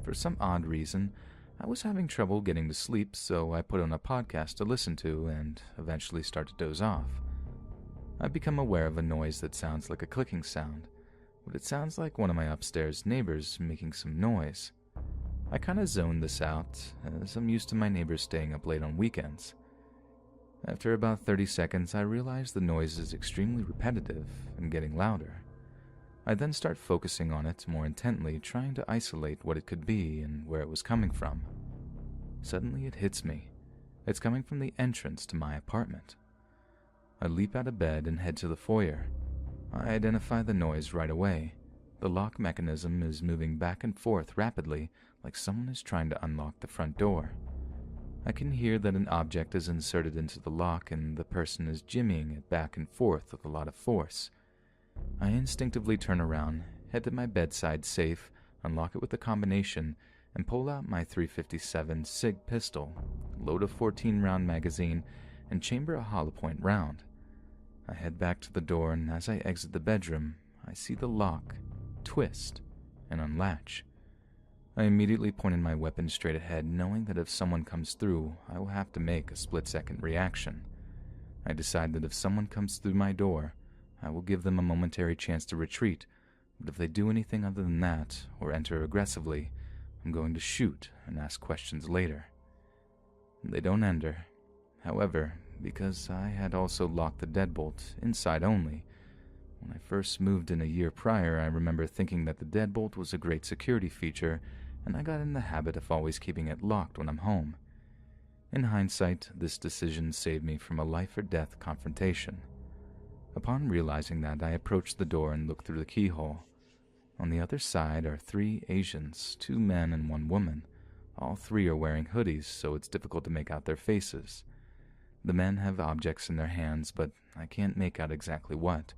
For some odd reason, I was having trouble getting to sleep, so I put on a podcast to listen to and eventually start to doze off. I become aware of a noise that sounds like a clicking sound, but it sounds like one of my upstairs neighbors making some noise. I kinda zone this out, as I'm used to my neighbors staying up late on weekends. After about 30 seconds, I realize the noise is extremely repetitive and getting louder. I then start focusing on it more intently, trying to isolate what it could be and where it was coming from. Suddenly it hits me. It's coming from the entrance to my apartment. I leap out of bed and head to the foyer. I identify the noise right away. The lock mechanism is moving back and forth rapidly, like someone is trying to unlock the front door. I can hear that an object is inserted into the lock and the person is jimmying it back and forth with a lot of force. I instinctively turn around, head to my bedside safe, unlock it with a combination, and pull out my .357 SIG pistol, load a 14-round magazine, and chamber a hollow point round. I head back to the door, and as I exit the bedroom, I see the lock twist and unlatch. I immediately pointed my weapon straight ahead, knowing that if someone comes through, I will have to make a split-second reaction. I decide that if someone comes through my door, I will give them a momentary chance to retreat, but if they do anything other than that, or enter aggressively, I'm going to shoot and ask questions later. They don't enter. However, because I had also locked the deadbolt inside only, when I first moved in a year prior, I remember thinking that the deadbolt was a great security feature, and I got in the habit of always keeping it locked when I'm home. In hindsight, this decision saved me from a life-or-death confrontation. Upon realizing that, I approached the door and looked through the keyhole. On the other side are 3 Asians, 2 men and 1 woman. All 3 are wearing hoodies, so it's difficult to make out their faces. The men have objects in their hands, but I can't make out exactly what.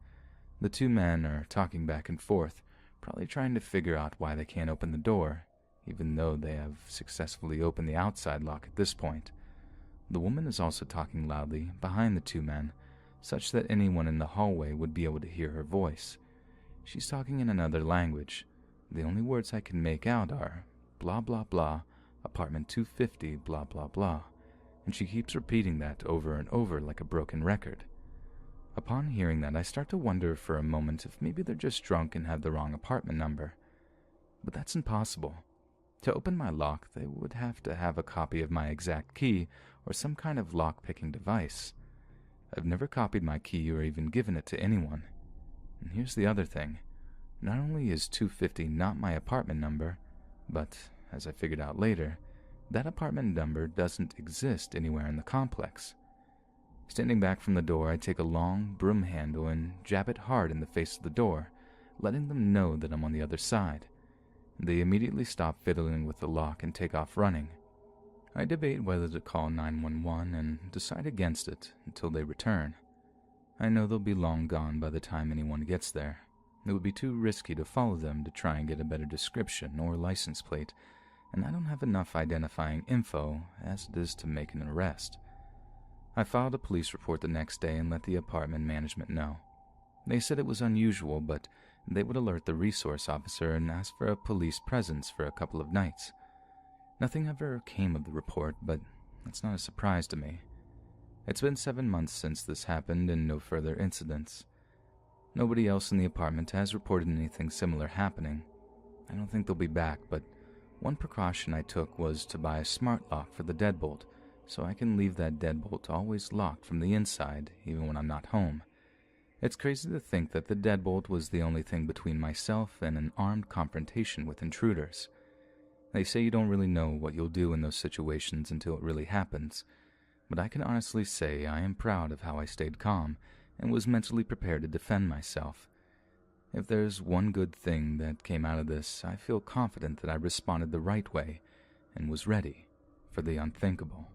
The 2 men are talking back and forth, probably trying to figure out why they can't open the door, even though they have successfully opened the outside lock at this point. The woman is also talking loudly behind the 2 men, such that anyone in the hallway would be able to hear her voice. She's talking in another language. The only words I can make out are blah blah blah, apartment 250, blah blah blah, and she keeps repeating that over and over like a broken record. Upon hearing that, I start to wonder for a moment if maybe they're just drunk and have the wrong apartment number. But that's impossible. To open my lock, they would have to have a copy of my exact key or some kind of lock-picking device. I've never copied my key or even given it to anyone. And here's the other thing. Not only is 250 not my apartment number, but, as I figured out later, that apartment number doesn't exist anywhere in the complex. Standing back from the door, I take a long broom handle and jab it hard in the face of the door, letting them know that I'm on the other side. They immediately stop fiddling with the lock and take off running. I debate whether to call 911 and decide against it until they return. I know they'll be long gone by the time anyone gets there. It would be too risky to follow them to try and get a better description or license plate, and I don't have enough identifying info as it is to make an arrest. I filed a police report the next day and let the apartment management know. They said it was unusual, but they would alert the resource officer and ask for a police presence for a couple of nights. Nothing ever came of the report, but that's not a surprise to me. It's been 7 months since this happened and no further incidents. Nobody else in the apartment has reported anything similar happening. I don't think they'll be back, but one precaution I took was to buy a smart lock for the deadbolt, so I can leave that deadbolt always locked from the inside, even when I'm not home. It's crazy to think that the deadbolt was the only thing between myself and an armed confrontation with intruders. They say you don't really know what you'll do in those situations until it really happens, but I can honestly say I am proud of how I stayed calm and was mentally prepared to defend myself. If there's one good thing that came out of this, I feel confident that I responded the right way and was ready for the unthinkable.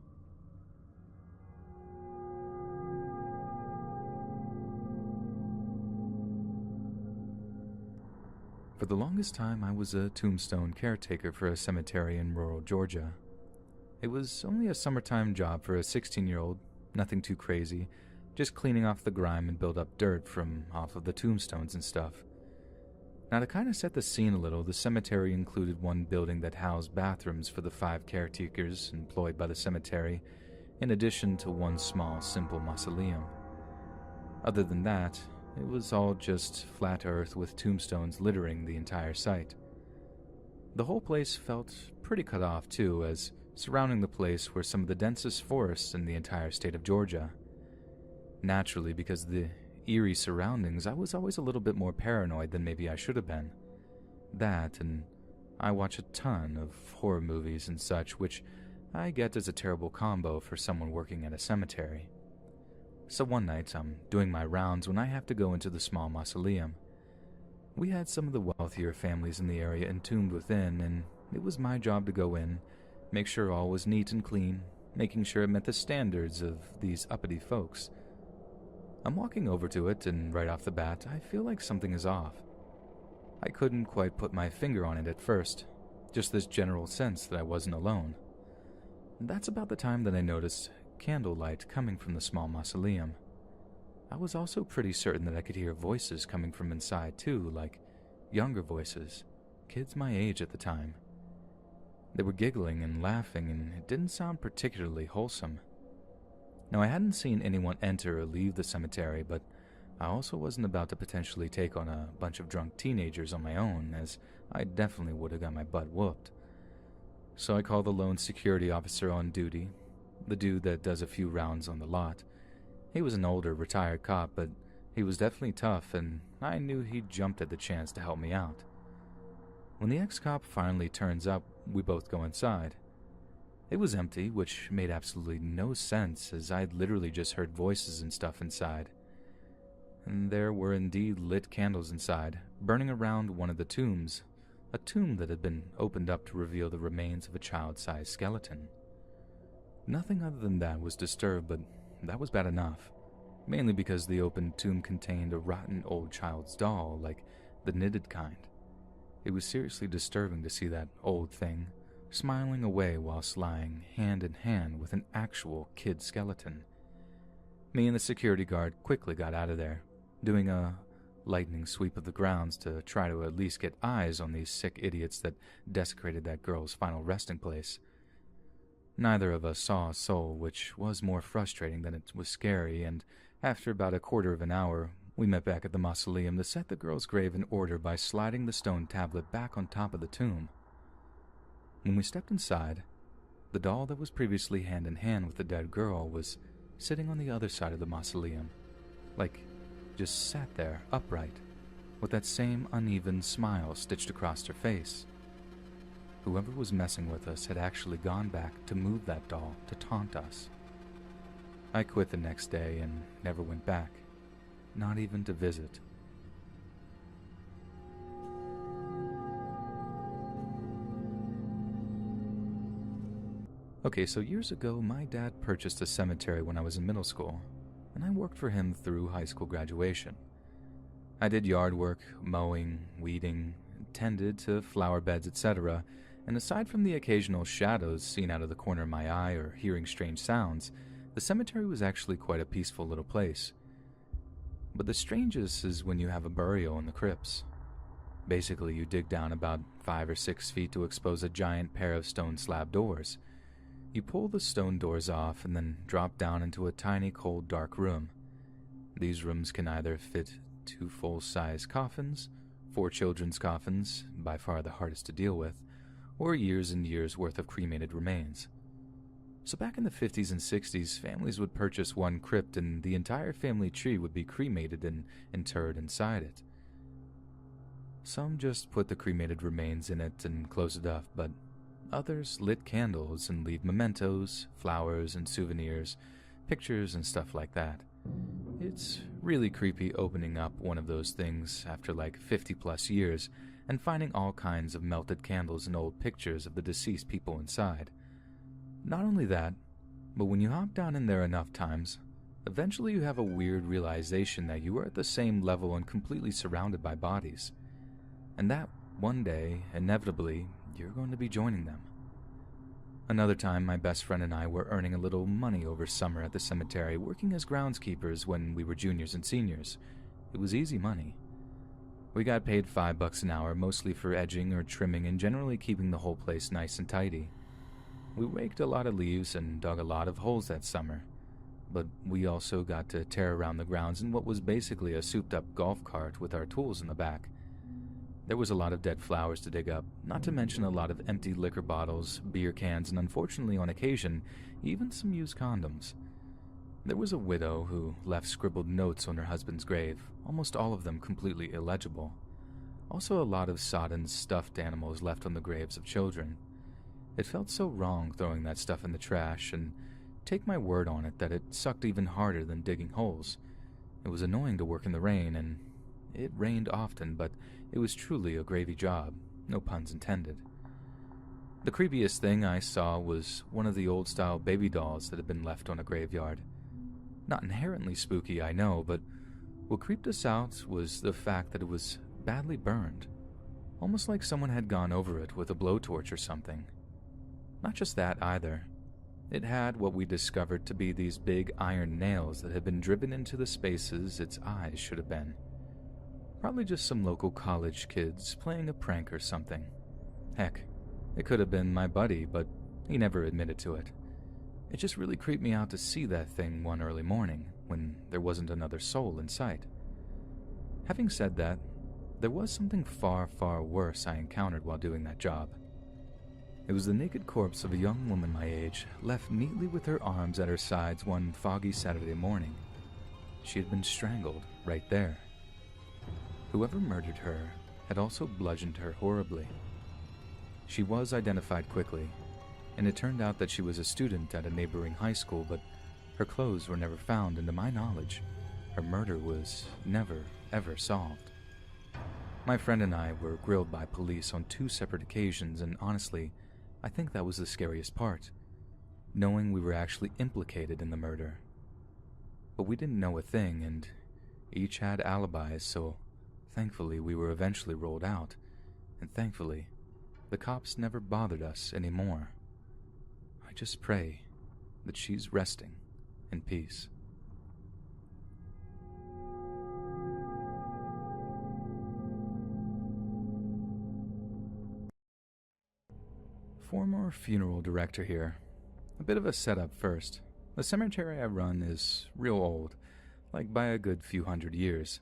For the longest time, I was a tombstone caretaker for a cemetery in rural Georgia. It was only a summertime job for a 16-year-old, nothing too crazy, just cleaning off the grime and build up dirt from off of the tombstones and stuff. Now, to kind of set the scene a little, the cemetery included one building that housed bathrooms for the 5 caretakers employed by the cemetery, in addition to one small, simple mausoleum. Other than that, it was all just flat earth with tombstones littering the entire site. The whole place felt pretty cut off too, as surrounding the place were some of the densest forests in the entire state of Georgia. Naturally, because of the eerie surroundings, I was always a little bit more paranoid than maybe I should have been. That, and I watch a ton of horror movies and such, which I get is a terrible combo for someone working at a cemetery. So one night, I'm doing my rounds when I have to go into the small mausoleum. We had some of the wealthier families in the area entombed within, and It was my job to go in, make sure all was neat and clean, making sure it met the standards of these uppity folks. I'm walking over to it, and right off the bat, I feel like something is off. I couldn't quite put my finger on it at first, just this general sense that I wasn't alone. That's about the time that I noticed candlelight coming from the small mausoleum. I was also pretty certain that I could hear voices coming from inside too, like younger voices, kids my age at the time. They were giggling and laughing, and it didn't sound particularly wholesome. Now, I hadn't seen anyone enter or leave the cemetery, but I also wasn't about to potentially take on a bunch of drunk teenagers on my own, as I definitely would have got my butt whooped. So I called the lone security officer on duty, the dude that does a few rounds on the lot. He was an older, retired cop, but he was definitely tough, and I knew he'd jumped at the chance to help me out. When the ex-cop finally turns up, we both go inside. It was empty, which made absolutely no sense, as I'd literally just heard voices and stuff inside. And there were indeed lit candles inside, burning around one of the tombs, a tomb that had been opened up to reveal the remains of a child-sized skeleton. Nothing other than that was disturbed, but that was bad enough, mainly because the open tomb contained a rotten old child's doll, like the knitted kind. It was seriously disturbing to see that old thing smiling away whilst lying hand in hand with an actual kid skeleton. Me and the security guard quickly got out of there, doing a lightning sweep of the grounds to try to at least get eyes on these sick idiots that desecrated that girl's final resting place. Neither of us saw a soul, which was more frustrating than it was scary, and after about a quarter of an hour, we met back at the mausoleum to set the girl's grave in order by sliding the stone tablet back on top of the tomb. When we stepped inside, the doll that was previously hand in hand with the dead girl was sitting on the other side of the mausoleum, just sat there, upright, with that same uneven smile stitched across her face. Whoever was messing with us had actually gone back to move that doll to taunt us. I quit the next day and never went back, not even to visit. Okay, so years ago, my dad purchased a cemetery when I was in middle school, and I worked for him through high school graduation. I did yard work, mowing, weeding, tended to flower beds, etc., and aside from the occasional shadows seen out of the corner of my eye or hearing strange sounds, the cemetery was actually quite a peaceful little place. But the strangest is when you have a burial in the crypts. Basically, you dig down about 5 or 6 feet to expose a giant pair of stone slab doors. You pull the stone doors off and then drop down into a tiny, cold, dark room. These rooms can either fit 2 full-size coffins, 4 children's coffins, by far the hardest to deal with, or years and years worth of cremated remains. So back in the 50s and 60s, families would purchase one crypt and the entire family tree would be cremated and interred inside it. Some just put the cremated remains in it and close it up, but others lit candles and leave mementos, flowers and souvenirs, pictures and stuff like that. It's really creepy opening up one of those things after 50 plus years and finding all kinds of melted candles and old pictures of the deceased people inside. Not only that, but when you hop down in there enough times, eventually you have a weird realization that you are at the same level and completely surrounded by bodies. And that one day, inevitably, you're going to be joining them. Another time, my best friend and I were earning a little money over summer at the cemetery, working as groundskeepers when we were juniors and seniors. It was easy money. We got paid $5 an hour, mostly for edging or trimming and generally keeping the whole place nice and tidy. We raked a lot of leaves and dug a lot of holes that summer, but we also got to tear around the grounds in what was basically a souped-up golf cart with our tools in the back. There was a lot of dead flowers to dig up, not to mention a lot of empty liquor bottles, beer cans, and unfortunately, on occasion, even some used condoms. There was a widow who left scribbled notes on her husband's grave, almost all of them completely illegible. Also a lot of sodden stuffed animals left on the graves of children. It felt so wrong throwing that stuff in the trash, and take my word on it that it sucked even harder than digging holes. It was annoying to work in the rain, and it rained often, but it was truly a gravy job, no puns intended. The creepiest thing I saw was one of the old-style baby dolls that had been left on a graveyard. Not inherently spooky, I know, but what creeped us out was the fact that it was badly burned, almost like someone had gone over it with a blowtorch or something. Not just that either. It had what we discovered to be these big iron nails that had been driven into the spaces its eyes should have been. Probably just some local college kids playing a prank or something. Heck, it could have been my buddy, but he never admitted to it. It just really creeped me out to see that thing one early morning when there wasn't another soul in sight. Having said that, there was something far, far worse I encountered while doing that job. It was the naked corpse of a young woman my age, left neatly with her arms at her sides one foggy Saturday morning. She had been strangled right there. Whoever murdered her had also bludgeoned her horribly. She was identified quickly, and it turned out that she was a student at a neighboring high school, but her clothes were never found, and to my knowledge, her murder was never, ever solved. My friend and I were grilled by police on 2 separate occasions, and honestly, I think that was the scariest part, knowing we were actually implicated in the murder. But we didn't know a thing, and each had alibis, so thankfully we were eventually rolled out, and thankfully, the cops never bothered us anymore. I just pray that she's resting in peace. Former funeral director here. A bit of a setup first. The cemetery I run is real old, like by a good few hundred years.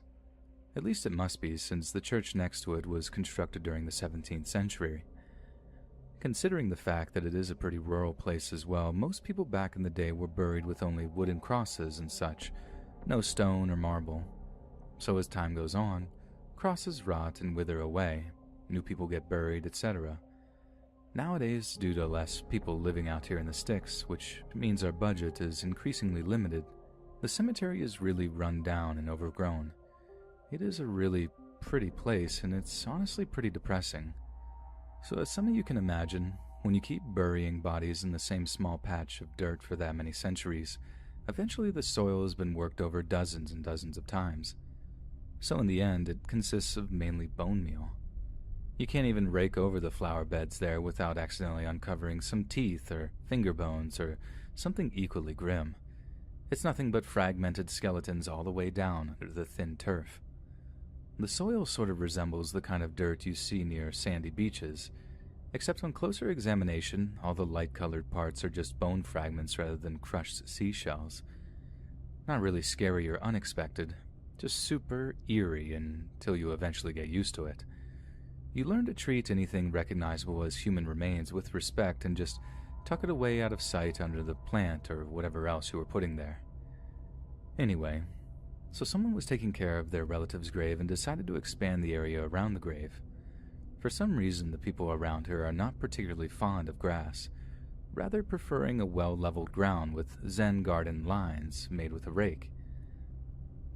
At least it must be, since the church next to it was constructed during the 17th century. Considering the fact that it is a pretty rural place as well, most people back in the day were buried with only wooden crosses and such, no stone or marble. So as time goes on, crosses rot and wither away, new people get buried, etc. Nowadays, due to less people living out here in the sticks, which means our budget is increasingly limited, the cemetery is really run down and overgrown. It is a really pretty place, and it's honestly pretty depressing. So as some of you can imagine, when you keep burying bodies in the same small patch of dirt for that many centuries, eventually the soil has been worked over dozens and dozens of times. So in the end, it consists of mainly bone meal. You can't even rake over the flower beds there without accidentally uncovering some teeth or finger bones or something equally grim. It's nothing but fragmented skeletons all the way down under the thin turf. The soil sort of resembles the kind of dirt you see near sandy beaches, except on closer examination, all the light-colored parts are just bone fragments rather than crushed seashells. Not really scary or unexpected, just super eerie until you eventually get used to it. You learn to treat anything recognizable as human remains with respect and just tuck it away out of sight under the plant or whatever else you were putting there. Anyway, so someone was taking care of their relative's grave and decided to expand the area around the grave. For some reason, the people around her are not particularly fond of grass, rather preferring a well-leveled ground with Zen garden lines made with a rake.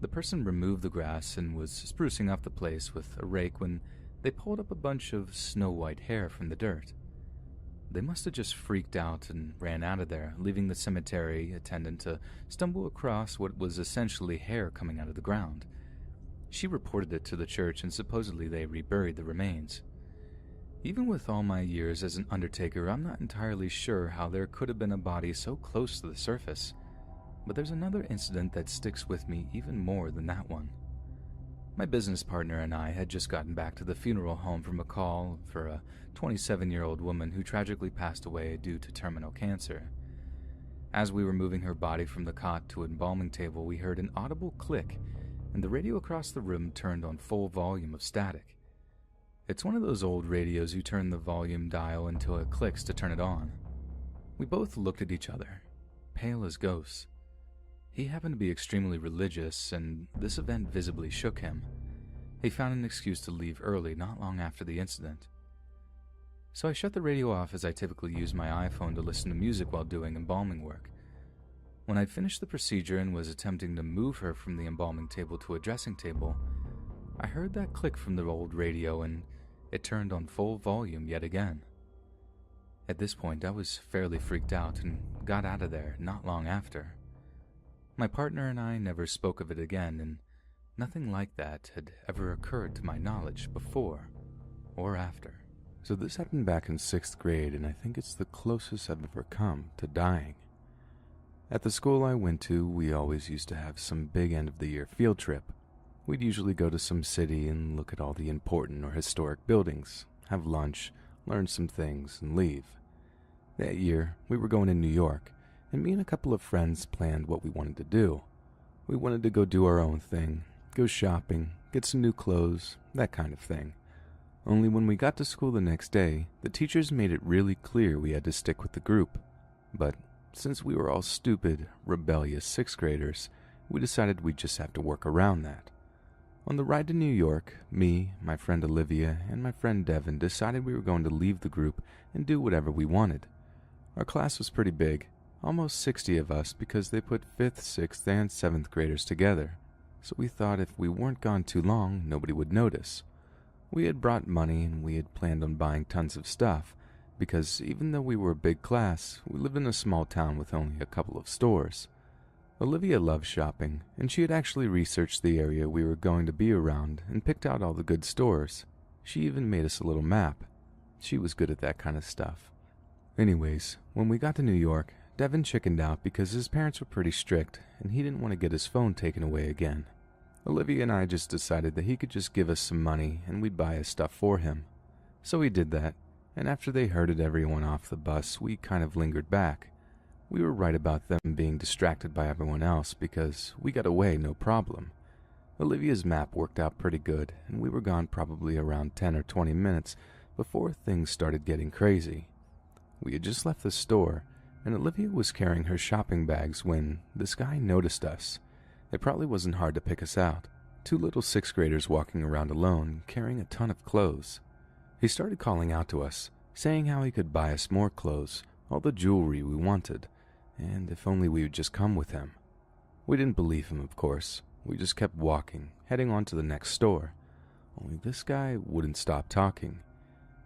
The person removed the grass and was sprucing up the place with a rake when they pulled up a bunch of snow-white hair from the dirt. They must have just freaked out and ran out of there, leaving the cemetery attendant to stumble across what was essentially hair coming out of the ground. She reported it to the church, and supposedly they reburied the remains. Even with all my years as an undertaker, I'm not entirely sure how there could have been a body so close to the surface. But there's another incident that sticks with me even more than that one. My business partner and I had just gotten back to the funeral home from a call for a 27-year-old woman who tragically passed away due to terminal cancer. As we were moving her body from the cot to an embalming table, we heard an audible click, and the radio across the room turned on full volume of static. It's one of those old radios you turn the volume dial until it clicks to turn it on. We both looked at each other, pale as ghosts. He happened to be extremely religious, and this event visibly shook him. He found an excuse to leave early not long after the incident. So I shut the radio off, as I typically use my iPhone to listen to music while doing embalming work. When I'd finished the procedure and was attempting to move her from the embalming table to a dressing table, I heard that click from the old radio, and it turned on full volume yet again. At this point, I was fairly freaked out and got out of there not long after. My partner and I never spoke of it again, and nothing like that had ever occurred to my knowledge before or after. So this happened back in 6th grade, and I think it's the closest I've ever come to dying. At the school I went to, we always used to have some big end-of-the-year field trip. We'd usually go to some city and look at all the important or historic buildings, have lunch, learn some things, and leave. That year, we were going to New York, and me and a couple of friends planned what we wanted to do. We wanted to go do our own thing, go shopping, get some new clothes, that kind of thing. Only when we got to school the next day, the teachers made it really clear we had to stick with the group. But since we were all stupid, rebellious 6th graders, we decided we'd just have to work around that. On the ride to New York, me, my friend Olivia, and my friend Devin decided we were going to leave the group and do whatever we wanted. Our class was pretty big, almost 60 of us, because they put 5th, 6th, and 7th graders together. So we thought if we weren't gone too long, nobody would notice. We had brought money and we had planned on buying tons of stuff, because even though we were a big class, we lived in a small town with only a couple of stores. Olivia loved shopping, and she had actually researched the area we were going to be around and picked out all the good stores. She even made us a little map. She was good at that kind of stuff. Anyways, when we got to New York, Devin chickened out because his parents were pretty strict and he didn't want to get his phone taken away again. Olivia and I just decided that he could just give us some money and we'd buy his stuff for him. So we did that, and after they herded everyone off the bus, we kind of lingered back. We were right about them being distracted by everyone else because we got away no problem. Olivia's map worked out pretty good, and we were gone probably around 10 or 20 minutes before things started getting crazy. We had just left the store, and Olivia was carrying her shopping bags when this guy noticed us. It probably wasn't hard to pick us out. 2 little 6th graders walking around alone, carrying a ton of clothes. He started calling out to us, saying how he could buy us more clothes, all the jewelry we wanted, and if only we would just come with him. We didn't believe him, of course. We just kept walking, heading on to the next store. Only this guy wouldn't stop talking.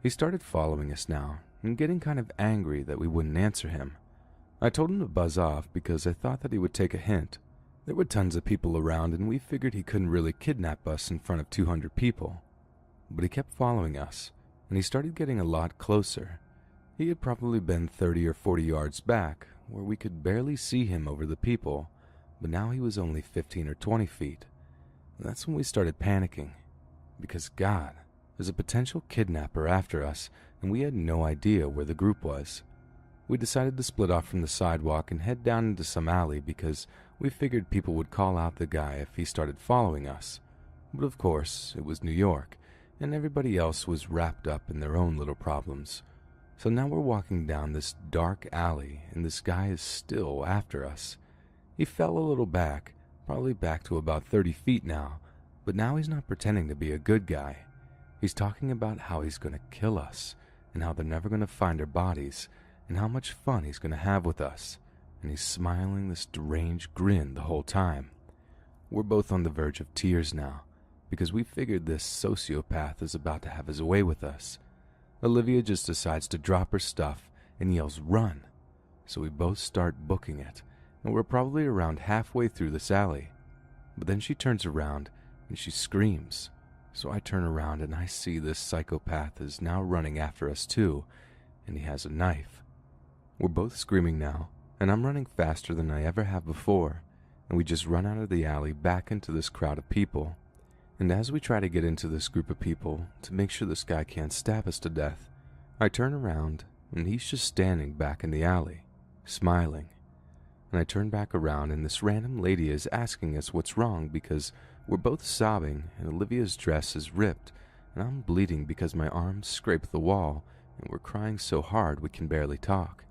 He started following us now, and getting kind of angry that we wouldn't answer him. I told him to buzz off because I thought that he would take a hint. There were tons of people around, and we figured he couldn't really kidnap us in front of 200 people. But he kept following us, and he started getting a lot closer. He had probably been 30 or 40 yards back, where we could barely see him over the people, but now he was only 15 or 20 feet. And that's when we started panicking, because God, there's a potential kidnapper after us, and we had no idea where the group was. We decided to split off from the sidewalk and head down into some alley because we figured people would call out the guy if he started following us. But of course, it was New York, and everybody else was wrapped up in their own little problems. So now we're walking down this dark alley, and this guy is still after us. He fell a little back, probably back to about 30 feet now, but now he's not pretending to be a good guy. He's talking about how he's going to kill us, and how they're never going to find our bodies, and how much fun he's going to have with us. And he's smiling this deranged grin the whole time. We're both on the verge of tears now, because we figured this sociopath is about to have his way with us. Olivia just decides to drop her stuff and yells, "Run!" So we both start booking it, and we're probably around halfway through this alley. But then she turns around and she screams. So I turn around and I see this psychopath is now running after us too, and he has a knife. We're both screaming now, and I'm running faster than I ever have before, and we just run out of the alley back into this crowd of people. And as we try to get into this group of people to make sure this guy can't stab us to death, I turn around and he's just standing back in the alley, smiling. And I turn back around and this random lady is asking us what's wrong because we're both sobbing and Olivia's dress is ripped and I'm bleeding because my arms scrape the wall and we're crying so hard we can barely talk.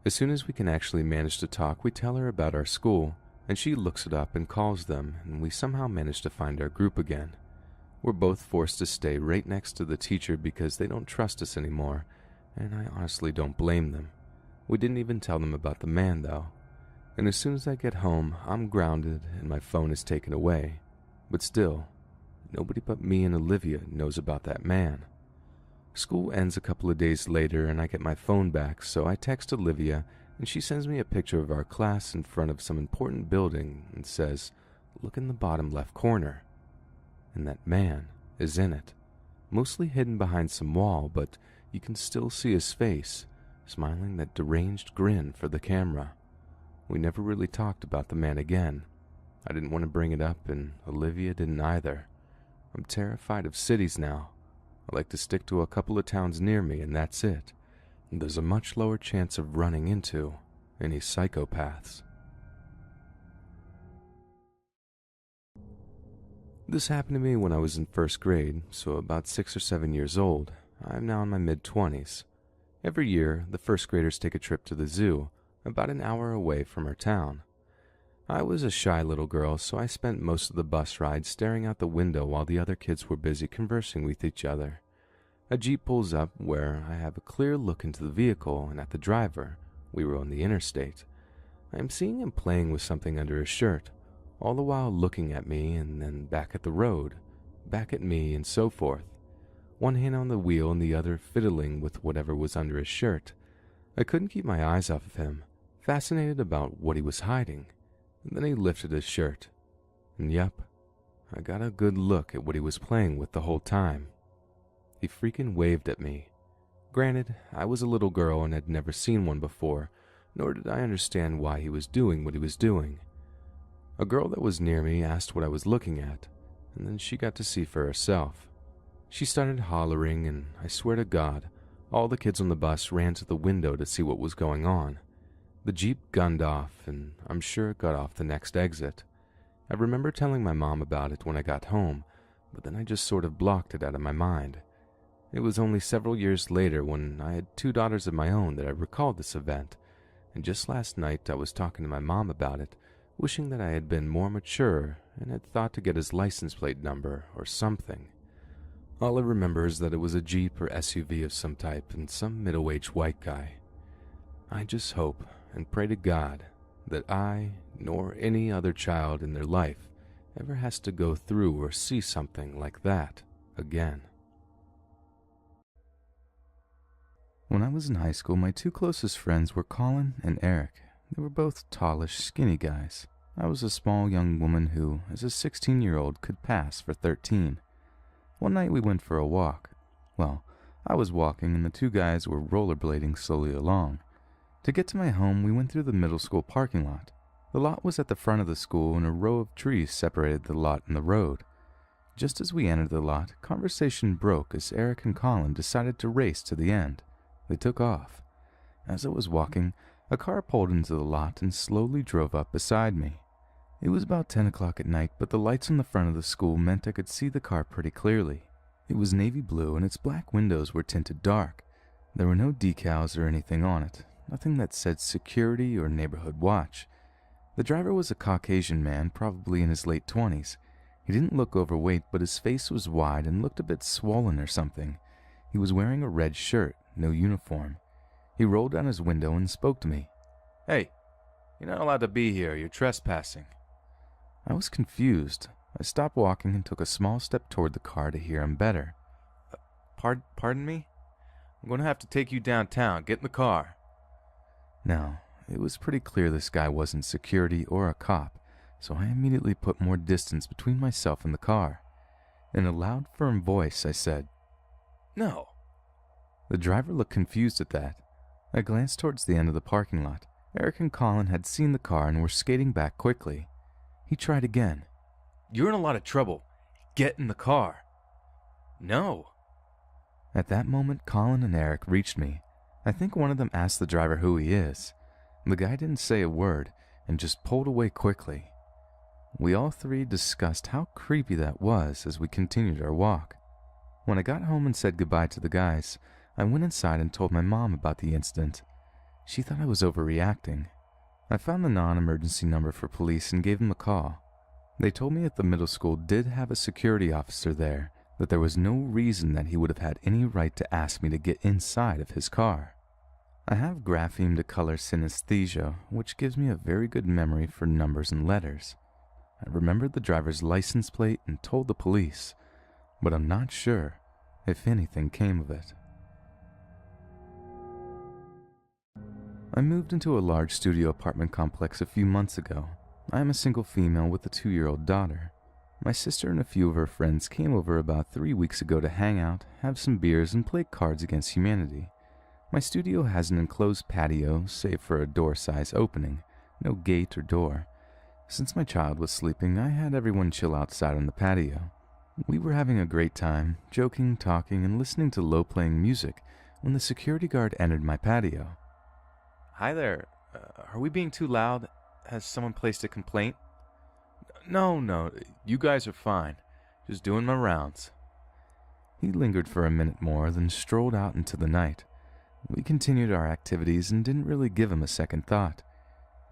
As soon as we can actually manage to talk, we tell her about our school, and she looks it up and calls them, and we somehow manage to find our group again. We're both forced to stay right next to the teacher because they don't trust us anymore, and I honestly don't blame them. We didn't even tell them about the man, though. And as soon as I get home, I'm grounded and my phone is taken away. But still, nobody but me and Olivia knows about that man. School ends a couple of days later and I get my phone back, so I text Olivia and she sends me a picture of our class in front of some important building and says, "Look in the bottom left corner." And that man is in it, mostly hidden behind some wall, but you can still see his face, smiling that deranged grin for the camera. We never really talked about the man again. I didn't want to bring it up, and Olivia didn't either. I'm terrified of cities now. I like to stick to a couple of towns near me, and that's it. There's a much lower chance of running into any psychopaths. This happened to me when I was in first grade, so about 6 or 7 years old. I'm now in my mid-20s. Every year, the first graders take a trip to the zoo, about an hour away from our town. I was a shy little girl, so I spent most of the bus ride staring out the window while the other kids were busy conversing with each other. A Jeep pulls up where I have a clear look into the vehicle and at the driver. We were on the interstate. I am seeing him playing with something under his shirt, all the while looking at me and then back at the road, back at me and so forth. One hand on the wheel and the other fiddling with whatever was under his shirt. I couldn't keep my eyes off of him, fascinated about what he was hiding. And then he lifted his shirt. And yep, I got a good look at what he was playing with the whole time. He freaking waved at me. Granted, I was a little girl and had never seen one before, nor did I understand why he was doing what he was doing. A girl that was near me asked what I was looking at, and then she got to see for herself. She started hollering, and I swear to God, all the kids on the bus ran to the window to see what was going on. The Jeep gunned off, and I'm sure it got off the next exit. I remember telling my mom about it when I got home, but then I just sort of blocked it out of my mind. It was only several years later, when I had 2 daughters of my own, that I recalled this event, and just last night I was talking to my mom about it, wishing that I had been more mature and had thought to get his license plate number or something. All I remember is that it was a Jeep or SUV of some type and some middle-aged white guy. I just hope and pray to God that I, nor any other child in their life, ever has to go through or see something like that again. When I was in high school, my 2 closest friends were Colin and Eric. They were both tallish, skinny guys. I was a small young woman who, as a 16-year-old, could pass for 13. One night we went for a walk. Well, I was walking and the 2 guys were rollerblading slowly along. To get to my home, we went through the middle school parking lot. The lot was at the front of the school and a row of trees separated the lot and the road. Just as we entered the lot, conversation broke as Eric and Colin decided to race to the end. They took off. As I was walking, a car pulled into the lot and slowly drove up beside me. It was about 10 o'clock at night, but the lights on the front of the school meant I could see the car pretty clearly. It was navy blue and its black windows were tinted dark. There were no decals or anything on it, nothing that said security or neighborhood watch. The driver was a Caucasian man, probably in his late 20s. He didn't look overweight, but his face was wide and looked a bit swollen or something. He was wearing a red shirt, no uniform. He rolled down his window and spoke to me. "Hey, you're not allowed to be here. You're trespassing." I was confused. I stopped walking and took a small step toward the car to hear him better. Pardon me? I'm going to have to take you downtown. Get in the car." Now, it was pretty clear this guy wasn't security or a cop, so I immediately put more distance between myself and the car. In a loud, firm voice, I said, "No." The driver looked confused at that. I glanced towards the end of the parking lot. Eric and Colin had seen the car and were skating back quickly. He tried again. "You're in a lot of trouble. Get in the car." "No." At that moment, Colin and Eric reached me. I think one of them asked the driver who he is. The guy didn't say a word and just pulled away quickly. We all 3 discussed how creepy that was as we continued our walk. When I got home and said goodbye to the guys, I went inside and told my mom about the incident. She thought I was overreacting. I found the non-emergency number for police and gave them a call. They told me that the middle school did have a security officer there, that there was no reason that he would have had any right to ask me to get inside of his car. I have grapheme to color synesthesia, which gives me a very good memory for numbers and letters. I remembered the driver's license plate and told the police, but I'm not sure if anything came of it. I moved into a large studio apartment complex a few months ago. I am a single female with a 2-year-old daughter. My sister and a few of her friends came over about 3 weeks ago to hang out, have some beers, and play Cards Against Humanity. My studio has an enclosed patio, save for a door-size opening, no gate or door. Since my child was sleeping, I had everyone chill outside on the patio. We were having a great time, joking, talking, and listening to low-playing music when the security guard entered my patio. Hi there. Are we being too loud? Has someone placed a complaint? No, you guys are fine. Just doing my rounds. He lingered for a minute more, then strolled out into the night. We continued our activities and didn't really give him a second thought.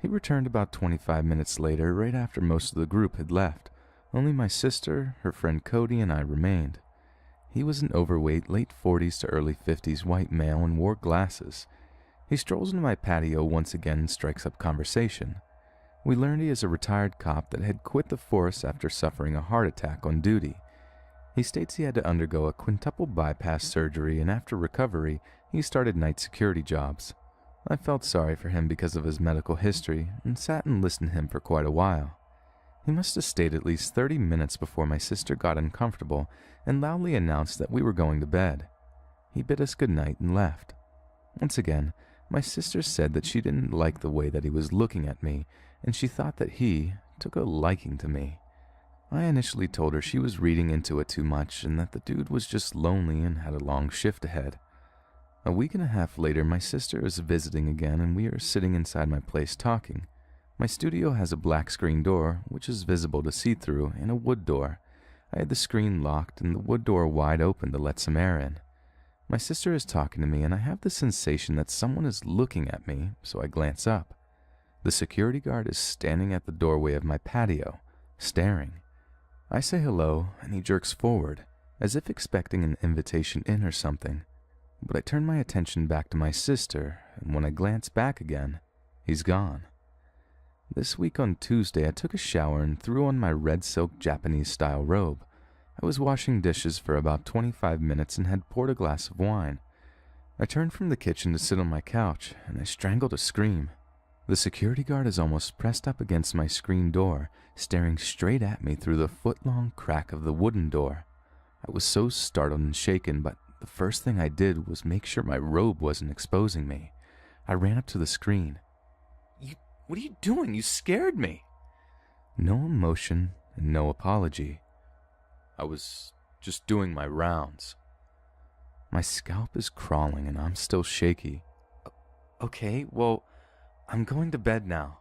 He returned about 25 minutes later, right after most of the group had left. Only my sister, her friend Cody, and I remained. He was an overweight, late 40s to early 50s white male and wore glasses. He strolls into my patio once again and strikes up conversation. We learned he is a retired cop that had quit the force after suffering a heart attack on duty. He states he had to undergo a quintuple bypass surgery, and after recovery, he started night security jobs. I felt sorry for him because of his medical history and sat and listened to him for quite a while. He must have stayed at least 30 minutes before my sister got uncomfortable and loudly announced that we were going to bed. He bid us good night and left. Once again, my sister said that she didn't like the way that he was looking at me, and she thought that he took a liking to me. I initially told her she was reading into it too much and that the dude was just lonely and had a long shift ahead. A week and a half later, my sister is visiting again and we are sitting inside my place talking. My studio has a black screen door, which is visible to see through, and a wood door. I had the screen locked and the wood door wide open to let some air in. My sister is talking to me and I have the sensation that someone is looking at me, so I glance up. The security guard is standing at the doorway of my patio, staring. I say hello, and he jerks forward, as if expecting an invitation in or something. But I turn my attention back to my sister, and when I glance back again, he's gone. This week on Tuesday, I took a shower and threw on my red silk Japanese-style robe. I was washing dishes for about 25 minutes and had poured a glass of wine. I turned from the kitchen to sit on my couch, and I strangled a scream. The security guard is almost pressed up against my screen door, staring straight at me through the foot-long crack of the wooden door. I was so startled and shaken, but the first thing I did was make sure my robe wasn't exposing me. I ran up to the screen. What are you doing? You scared me. No emotion and no apology. I was just doing my rounds. My scalp is crawling and I'm still shaky. Okay, well, I'm going to bed now.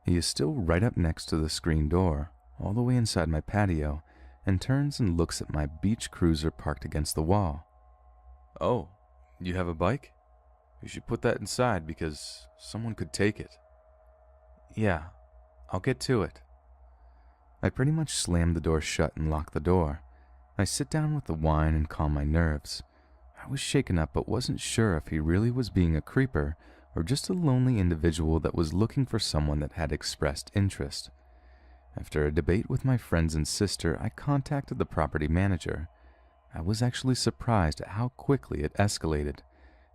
He is still right up next to the screen door, all the way inside my patio, and turns and looks at my beach cruiser parked against the wall. Oh, you have a bike? You should put that inside because someone could take it. Yeah, I'll get to it. I pretty much slam the door shut and lock the door. I sit down with the wine and calm my nerves. I was shaken up but wasn't sure if he really was being a creeper or just a lonely individual that was looking for someone that had expressed interest. After a debate with my friends and sister, I contacted the property manager. I was actually surprised at how quickly it escalated.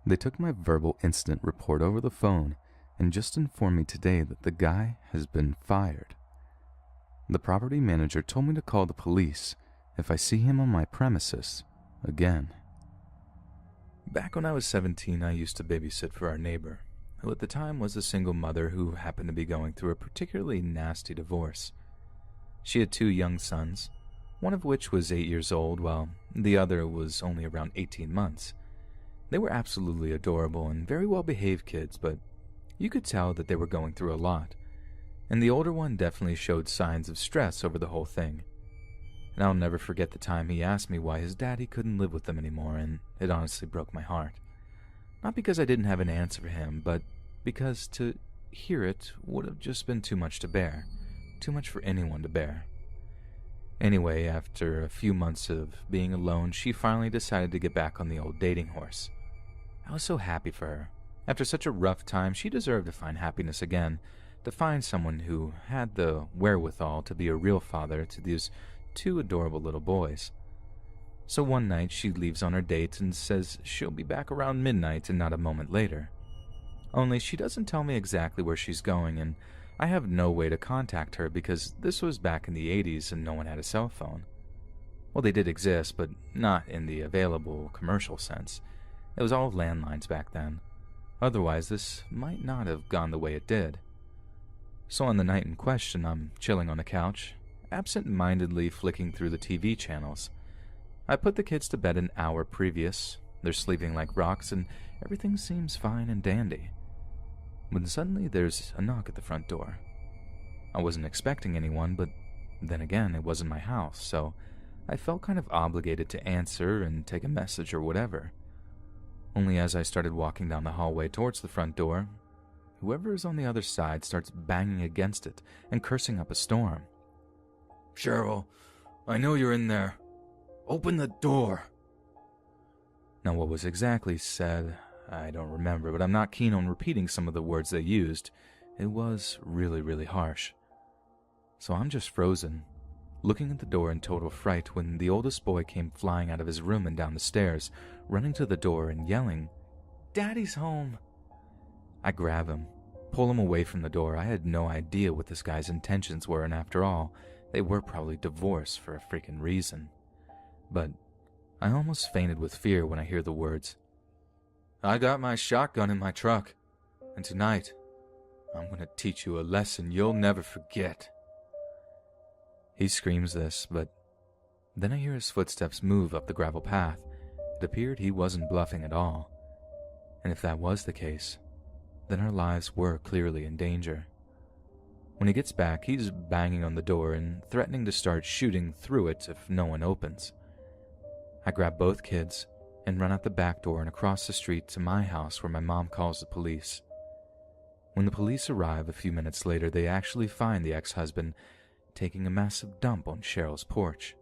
They took my verbal incident report over the phone and just informed me today that the guy has been fired. The property manager told me to call the police if I see him on my premises again. Back when I was 17, I used to babysit for our neighbor, who at the time was a single mother who happened to be going through a particularly nasty divorce. She had 2 young sons, one of which was 8 years old, while the other was only around 18 months. They were absolutely adorable and very well-behaved kids, but you could tell that they were going through a lot, and the older one definitely showed signs of stress over the whole thing. And I'll never forget the time he asked me why his daddy couldn't live with them anymore, and it honestly broke my heart. Not because I didn't have an answer for him, but because to hear it would have just been too much to bear. Too much for anyone to bear. Anyway, after a few months of being alone, she finally decided to get back on the old dating horse. I was so happy for her. After such a rough time, she deserved to find happiness again, to find someone who had the wherewithal to be a real father to these 2 adorable little boys. So one night she leaves on her date and says she'll be back around midnight and not a moment later. Only she doesn't tell me exactly where she's going, and I have no way to contact her because this was back in the 80s and no one had a cell phone. Well, they did exist, but not in the available commercial sense. It was all landlines back then. Otherwise, this might not have gone the way it did. So on the night in question, I'm chilling on the couch, absent-mindedly flicking through the TV channels. I put the kids to bed an hour previous. They're sleeping like rocks, and everything seems fine and dandy. When suddenly there's a knock at the front door. I wasn't expecting anyone, but then again, it wasn't my house, so I felt kind of obligated to answer and take a message or whatever. Only as I started walking down the hallway towards the front door, whoever is on the other side starts banging against it and cursing up a storm. "Cheryl, I know you're in there. Open the door." Now, what was exactly said, I don't remember, but I'm not keen on repeating some of the words they used. It was really, really harsh. So I'm just frozen, looking at the door in total fright when the oldest boy came flying out of his room and down the stairs, running to the door and yelling, "Daddy's home!" I grab him, pull him away from the door. I had no idea what this guy's intentions were, and after all, they were probably divorced for a freaking reason. But I almost fainted with fear when I hear the words, "I got my shotgun in my truck, and tonight, I'm going to teach you a lesson you'll never forget." He screams this, but then I hear his footsteps move up the gravel path. It appeared he wasn't bluffing at all. And if that was the case, then our lives were clearly in danger. When he gets back, he's banging on the door and threatening to start shooting through it if no one opens. I grab both kids and run out the back door and across the street to my house where my mom calls the police. When the police arrive a few minutes later, they actually find the ex-husband taking a massive dump on Cheryl's porch.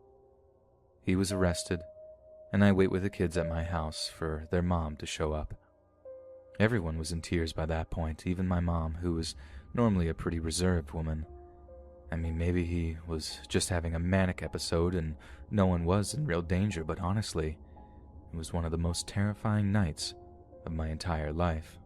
He was arrested, and I wait with the kids at my house for their mom to show up. Everyone was in tears by that point, even my mom, who was normally a pretty reserved woman. I mean, maybe he was just having a manic episode and no one was in real danger, but honestly, it was one of the most terrifying nights of my entire life.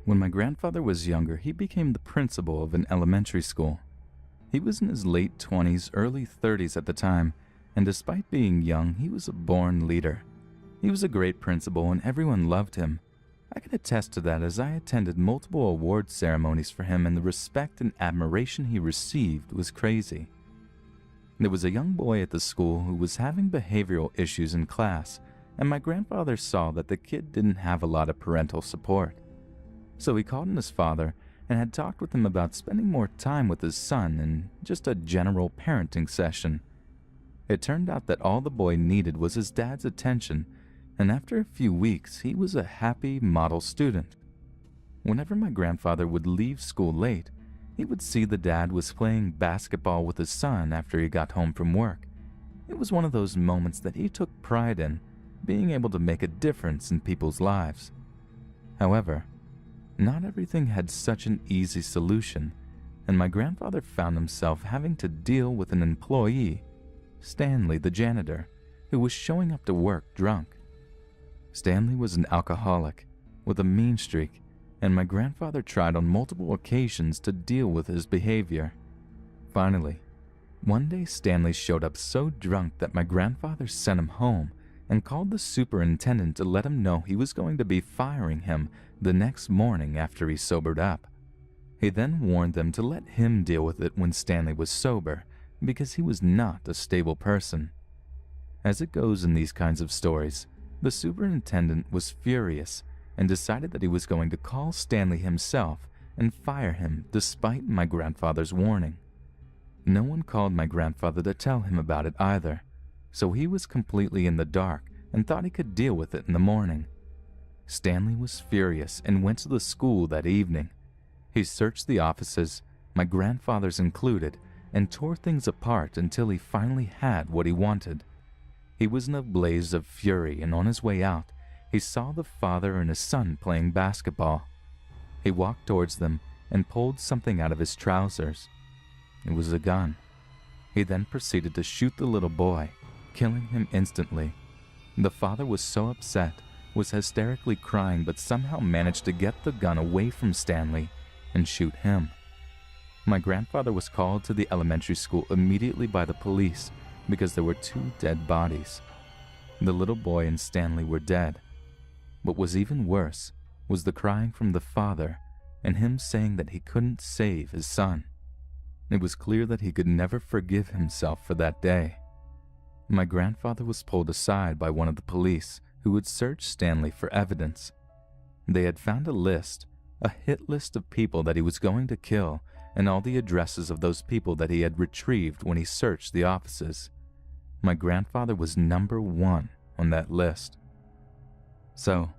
When my grandfather was younger, he became the principal of an elementary school. He was in his late 20s, early 30s at the time, and despite being young, he was a born leader. He was a great principal and everyone loved him. I can attest to that as I attended multiple award ceremonies for him, and the respect and admiration he received was crazy. There was a young boy at the school who was having behavioral issues in class, and my grandfather saw that the kid didn't have a lot of parental support. So he called in his father and had talked with him about spending more time with his son and just a general parenting session. It turned out that all the boy needed was his dad's attention, and after a few weeks, he was a happy model student. Whenever my grandfather would leave school late, he would see the dad was playing basketball with his son after he got home from work. It was one of those moments that he took pride in, being able to make a difference in people's lives. However, not everything had such an easy solution, and my grandfather found himself having to deal with an employee, Stanley the janitor, who was showing up to work drunk. Stanley was an alcoholic with a mean streak, and my grandfather tried on multiple occasions to deal with his behavior. Finally, one day Stanley showed up so drunk that my grandfather sent him home and called the superintendent to let him know he was going to be firing him the next morning after he sobered up. He then warned them to let him deal with it when Stanley was sober, because he was not a stable person. As it goes in these kinds of stories, the superintendent was furious and decided that he was going to call Stanley himself and fire him despite my grandfather's warning. No one called my grandfather to tell him about it either, so he was completely in the dark and thought he could deal with it in the morning. Stanley was furious and went to the school that evening. He searched the offices, my grandfather's included, and tore things apart until he finally had what he wanted. He was in a blaze of fury, and on his way out, he saw the father and his son playing basketball. He walked towards them and pulled something out of his trousers. It was a gun. He then proceeded to shoot the little boy, killing him instantly. The father was so upset, was hysterically crying, but somehow managed to get the gun away from Stanley and shoot him. My grandfather was called to the elementary school immediately by the police because there were 2 dead bodies. The little boy and Stanley were dead. What was even worse was the crying from the father and him saying that he couldn't save his son. It was clear that he could never forgive himself for that day. My grandfather was pulled aside by one of the police who had searched Stanley for evidence. They had found a list, a hit list of people that he was going to kill, and all the addresses of those people that he had retrieved when he searched the offices. My grandfather was number 1 on that list. So,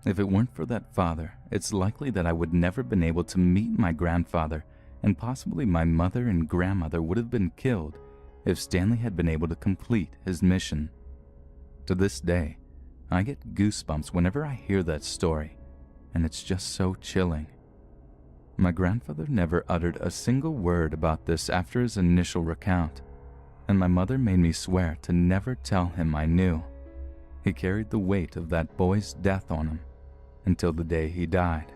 if it weren't for that father, it's likely that I would never been able to meet my grandfather, and possibly my mother and grandmother would have been killed if Stanley had been able to complete his mission. To this day, I get goosebumps whenever I hear that story, and it's just so chilling. My grandfather never uttered a single word about this after his initial recount, and my mother made me swear to never tell him I knew. He carried the weight of that boy's death on him until the day he died.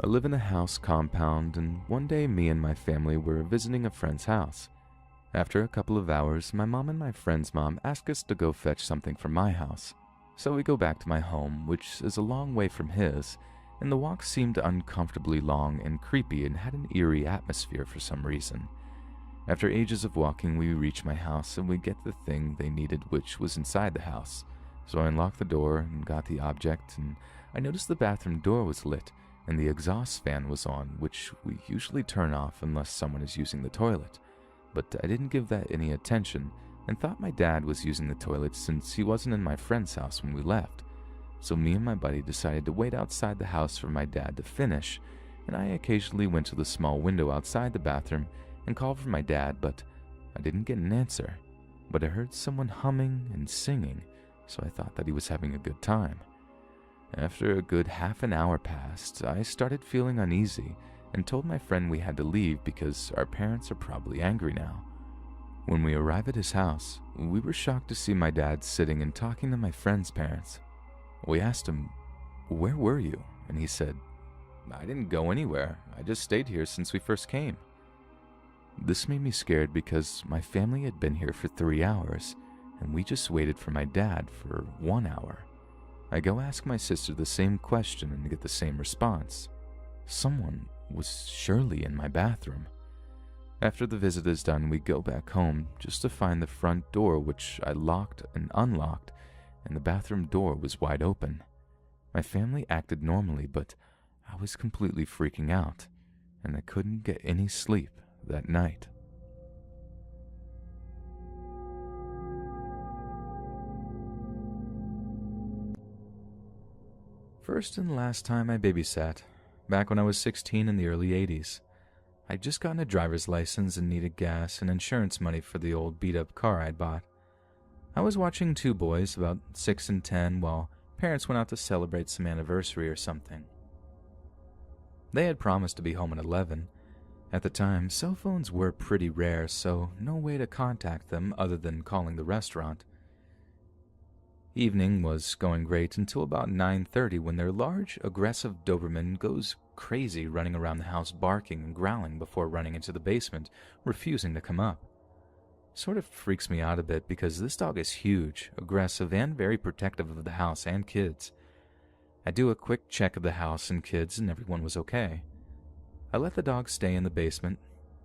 I live in a house compound, and one day me and my family were visiting a friend's house. After a couple of hours, my mom and my friend's mom asked us to go fetch something from my house. So we go back to my home, which is a long way from his, and the walk seemed uncomfortably long and creepy and had an eerie atmosphere for some reason. After ages of walking, we reach my house and we get the thing they needed, which was inside the house. So I unlocked the door and got the object, and I noticed the bathroom door was lit and the exhaust fan was on, which we usually turn off unless someone is using the toilet. But I didn't give that any attention and thought my dad was using the toilet since he wasn't in my friend's house when we left. So me and my buddy decided to wait outside the house for my dad to finish, and I occasionally went to the small window outside the bathroom and called for my dad, but I didn't get an answer. But I heard someone humming and singing, so I thought that he was having a good time. After a good half an hour passed, I started feeling uneasy and told my friend we had to leave because our parents are probably angry now. When we arrived at his house, we were shocked to see my dad sitting and talking to my friend's parents. We asked him, "Where were you?" And he said, "I didn't go anywhere. I just stayed here since we first came." This made me scared because my family had been here for 3 hours, and we just waited for my dad for 1 hour. I go ask my sister the same question and get the same response. Someone was surely in my bathroom. After the visit is done, we go back home just to find the front door, which I locked and unlocked, and the bathroom door was wide open. My family acted normally, but I was completely freaking out, and I couldn't get any sleep that night. First and last time I babysat, back when I was 16 in the early 80s. I'd just gotten a driver's license and needed gas and insurance money for the old beat-up car I'd bought. I was watching 2 boys, about 6 and 10, while parents went out to celebrate some anniversary or something. They had promised to be home at 11. At the time, cell phones were pretty rare, so no way to contact them other than calling the restaurant. Evening was going great until about 9:30 when their large, aggressive Doberman goes crazy running around the house barking and growling before running into the basement, refusing to come up. Sort of freaks me out a bit because this dog is huge, aggressive, and very protective of the house and kids. I do a quick check of the house and kids and everyone was okay. I let the dog stay in the basement,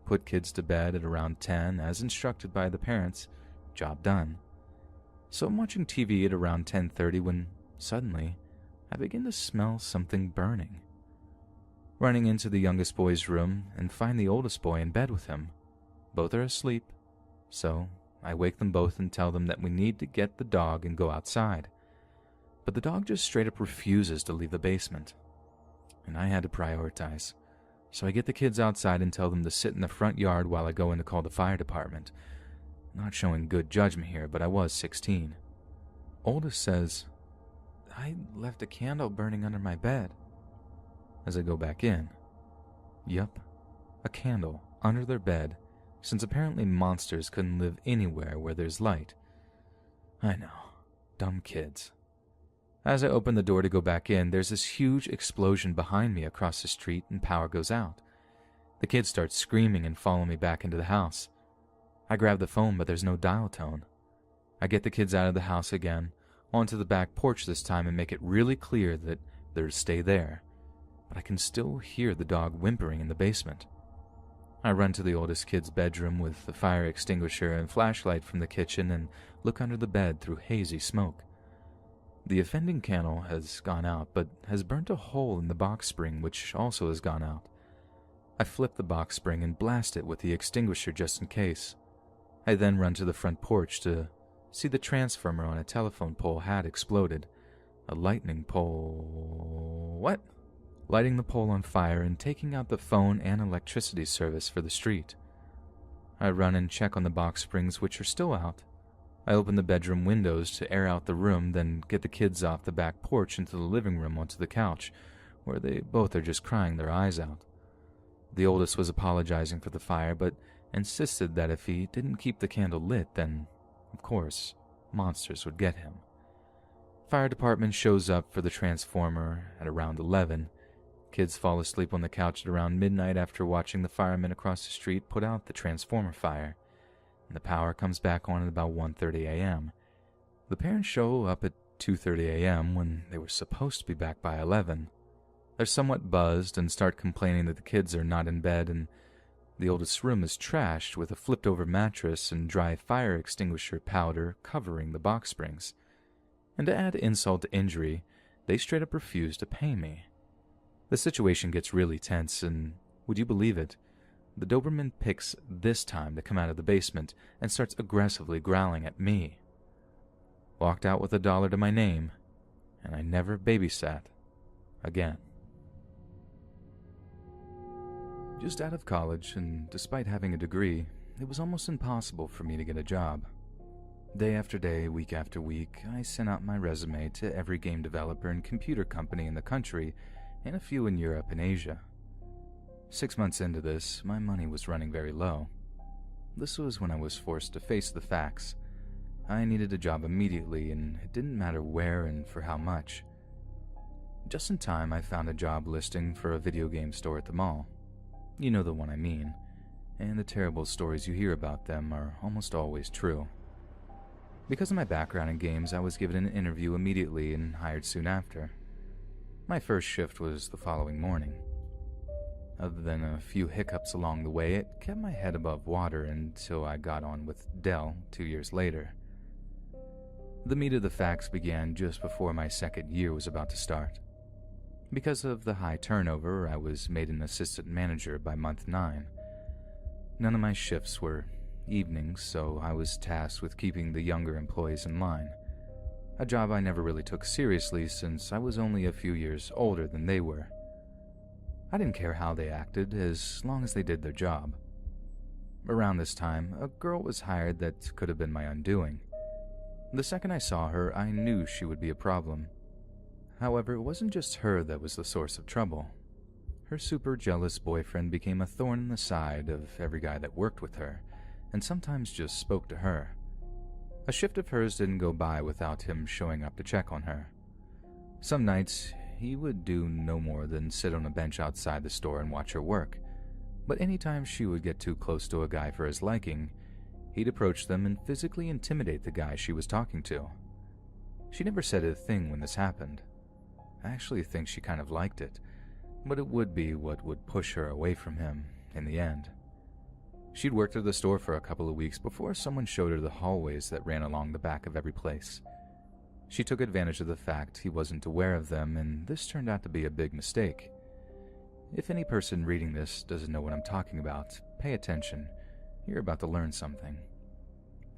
put kids to bed at around 10 as instructed by the parents. Job done. So I'm watching TV at around 10:30 when, suddenly, I begin to smell something burning. Running into the youngest boy's room and find the oldest boy in bed with him. Both are asleep, so I wake them both and tell them that we need to get the dog and go outside. But the dog just straight up refuses to leave the basement. And I had to prioritize. So I get the kids outside and tell them to sit in the front yard while I go in to call the fire department. Not showing good judgment here, but I was 16. Oldest says, I left a candle burning under my bed. As I go back in, yup, a candle under their bed, since apparently monsters couldn't live anywhere where there's light. I know, dumb kids. As I open the door to go back in, there's this huge explosion behind me across the street and power goes out. The kids start screaming and follow me back into the house. I grab the phone, but there's no dial tone. I get the kids out of the house again, onto the back porch this time, and make it really clear that they're to stay there. But I can still hear the dog whimpering in the basement. I run to the oldest kid's bedroom with the fire extinguisher and flashlight from the kitchen and look under the bed through hazy smoke. The offending candle has gone out, but has burnt a hole in the box spring, which also has gone out. I flip the box spring and blast it with the extinguisher just in case. I then run to the front porch to see the transformer on a telephone pole had exploded. A lightning pole... What? Lighting the pole on fire and taking out the phone and electricity service for the street. I run and check on the box springs, which are still out. I open the bedroom windows to air out the room, then get the kids off the back porch into the living room onto the couch, where they both are just crying their eyes out. The oldest was apologizing for the fire, but insisted that if he didn't keep the candle lit, then, of course, monsters would get him. Fire department shows up for the transformer at around 11. Kids fall asleep on the couch at around midnight after watching the firemen across the street put out the transformer fire. And the power comes back on at about 1:30 a.m. The parents show up at 2:30 a.m. when they were supposed to be back by 11. They're somewhat buzzed and start complaining that the kids are not in bed and the oldest room is trashed with a flipped-over mattress and dry fire extinguisher powder covering the box springs. And to add insult to injury, they straight up refuse to pay me. The situation gets really tense, and would you believe it? The Doberman picks this time to come out of the basement and starts aggressively growling at me. Walked out with $1 to my name, and I never babysat again. Just out of college, and despite having a degree, it was almost impossible for me to get a job. Day after day, week after week, I sent out my resume to every game developer and computer company in the country, and a few in Europe and Asia. 6 months into this, my money was running very low. This was when I was forced to face the facts. I needed a job immediately, and it didn't matter where and for how much. Just in time, I found a job listing for a video game store at the mall. You know the one I mean, and the terrible stories you hear about them are almost always true. Because of my background in games, I was given an interview immediately and hired soon after. My first shift was the following morning. Other than a few hiccups along the way, it kept my head above water until I got on with Dell 2 years later. The meat of the facts began just before my second year was about to start. Because of the high turnover, I was made an assistant manager by month 9. None of my shifts were evenings, so I was tasked with keeping the younger employees in line. A job I never really took seriously since I was only a few years older than they were. I didn't care how they acted as long as they did their job. Around this time, a girl was hired that could have been my undoing. The second I saw her, I knew she would be a problem. However, it wasn't just her that was the source of trouble. Her super jealous boyfriend became a thorn in the side of every guy that worked with her, and sometimes just spoke to her. A shift of hers didn't go by without him showing up to check on her. Some nights, he would do no more than sit on a bench outside the store and watch her work, but anytime she would get too close to a guy for his liking, he'd approach them and physically intimidate the guy she was talking to. She never said a thing when this happened. I actually think she kind of liked it, but it would be what would push her away from him in the end. She'd worked at the store for a couple of weeks before someone showed her the hallways that ran along the back of every place. She took advantage of the fact he wasn't aware of them, and this turned out to be a big mistake. If any person reading this doesn't know what I'm talking about, pay attention. You're about to learn something.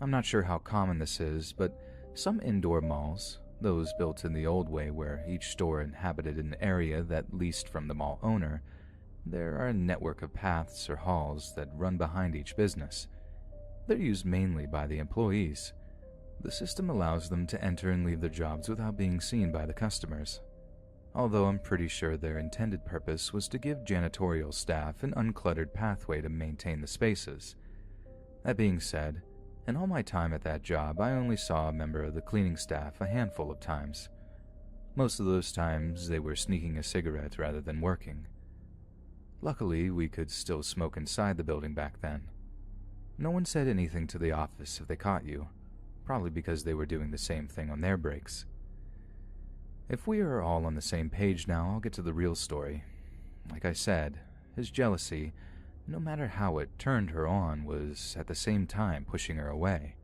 I'm not sure how common this is, but some indoor malls, those built in the old way where each store inhabited an area that leased from the mall owner, there are a network of paths or halls that run behind each business. They're used mainly by the employees. The system allows them to enter and leave their jobs without being seen by the customers, although I'm pretty sure their intended purpose was to give janitorial staff an uncluttered pathway to maintain the spaces. That being said, in all my time at that job, I only saw a member of the cleaning staff a handful of times. Most of those times, they were sneaking a cigarette rather than working. Luckily, we could still smoke inside the building back then. No one said anything to the office if they caught you, probably because they were doing the same thing on their breaks. If we are all on the same page now, I'll get to the real story. Like I said, his jealousy, no matter how it turned her on, was at the same time pushing her away.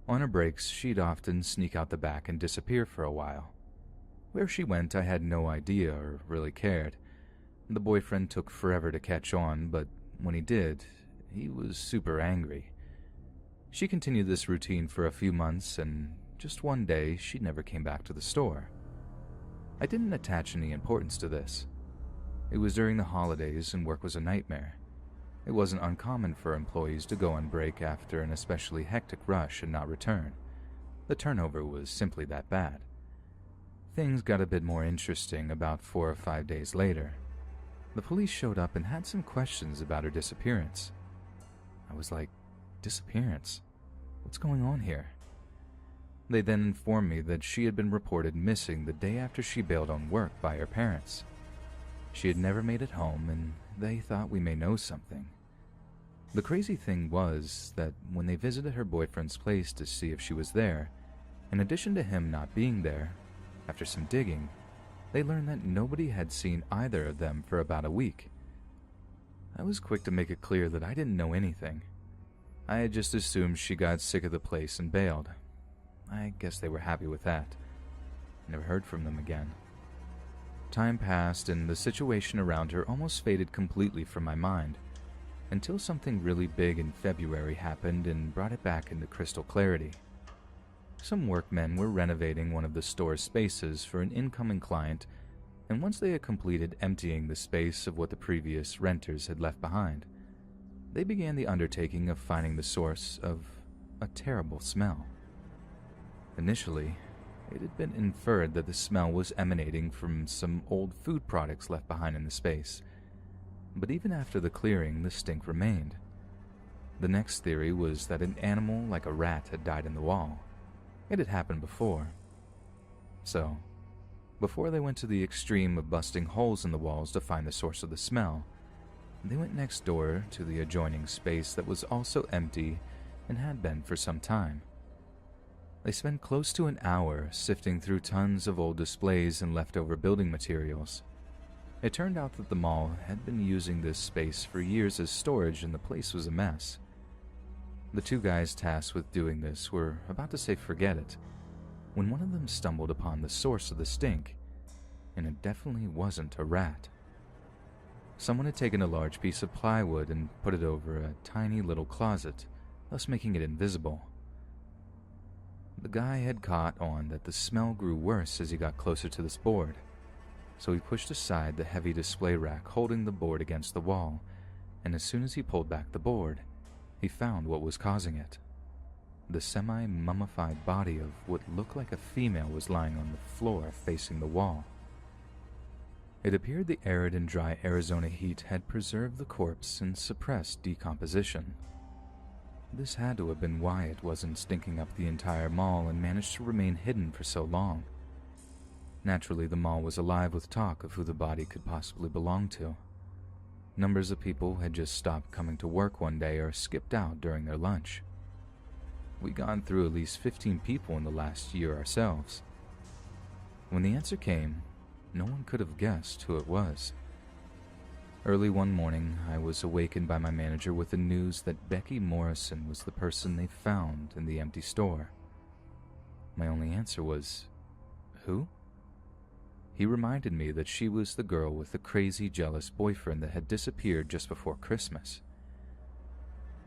On her breaks, she'd often sneak out the back and disappear for a while. Where she went, I had no idea or really cared. The boyfriend took forever to catch on, but when he did, he was super angry. She continued this routine for a few months, and just one day, she never came back to the store. I didn't attach any importance to this. It was during the holidays and work was a nightmare. It wasn't uncommon for employees to go on break after an especially hectic rush and not return. The turnover was simply that bad. Things got a bit more interesting about 4 or 5 days later. The police showed up and had some questions about her disappearance. I was like, disappearance? What's going on here? They then informed me that she had been reported missing the day after she bailed on work by her parents. She had never made it home, and they thought we may know something. The crazy thing was that when they visited her boyfriend's place to see if she was there, in addition to him not being there, after some digging, they learned that nobody had seen either of them for about a week. I was quick to make it clear that I didn't know anything. I had just assumed she got sick of the place and bailed. I guess they were happy with that. Never heard from them again. Time passed and the situation around her almost faded completely from my mind, until something really big in February happened and brought it back into crystal clarity. Some workmen were renovating one of the store's spaces for an incoming client, and once they had completed emptying the space of what the previous renters had left behind, they began the undertaking of finding the source of a terrible smell. Initially, it had been inferred that the smell was emanating from some old food products left behind in the space, but even after the clearing, the stink remained. The next theory was that an animal like a rat had died in the wall. It had happened before. So, before they went to the extreme of busting holes in the walls to find the source of the smell, they went next door to the adjoining space that was also empty and had been for some time. They spent close to an hour sifting through tons of old displays and leftover building materials. It turned out that the mall had been using this space for years as storage and the place was a mess. The two guys tasked with doing this were about to say forget it, when one of them stumbled upon the source of the stink, and it definitely wasn't a rat. Someone had taken a large piece of plywood and put it over a tiny little closet, thus making it invisible. The guy had caught on that the smell grew worse as he got closer to this board, so he pushed aside the heavy display rack holding the board against the wall, and as soon as he pulled back the board, he found what was causing it. The semi-mummified body of what looked like a female was lying on the floor facing the wall. It appeared the arid and dry Arizona heat had preserved the corpse and suppressed decomposition. This had to have been why it wasn't stinking up the entire mall and managed to remain hidden for so long. Naturally, the mall was alive with talk of who the body could possibly belong to. Numbers of people had just stopped coming to work one day or skipped out during their lunch. We'd gone through at least 15 people in the last year ourselves. When the answer came, no one could have guessed who it was. Early one morning, I was awakened by my manager with the news that Becky Morrison was the person they found in the empty store. My only answer was, "Who?" He reminded me that she was the girl with the crazy, jealous boyfriend that had disappeared just before Christmas.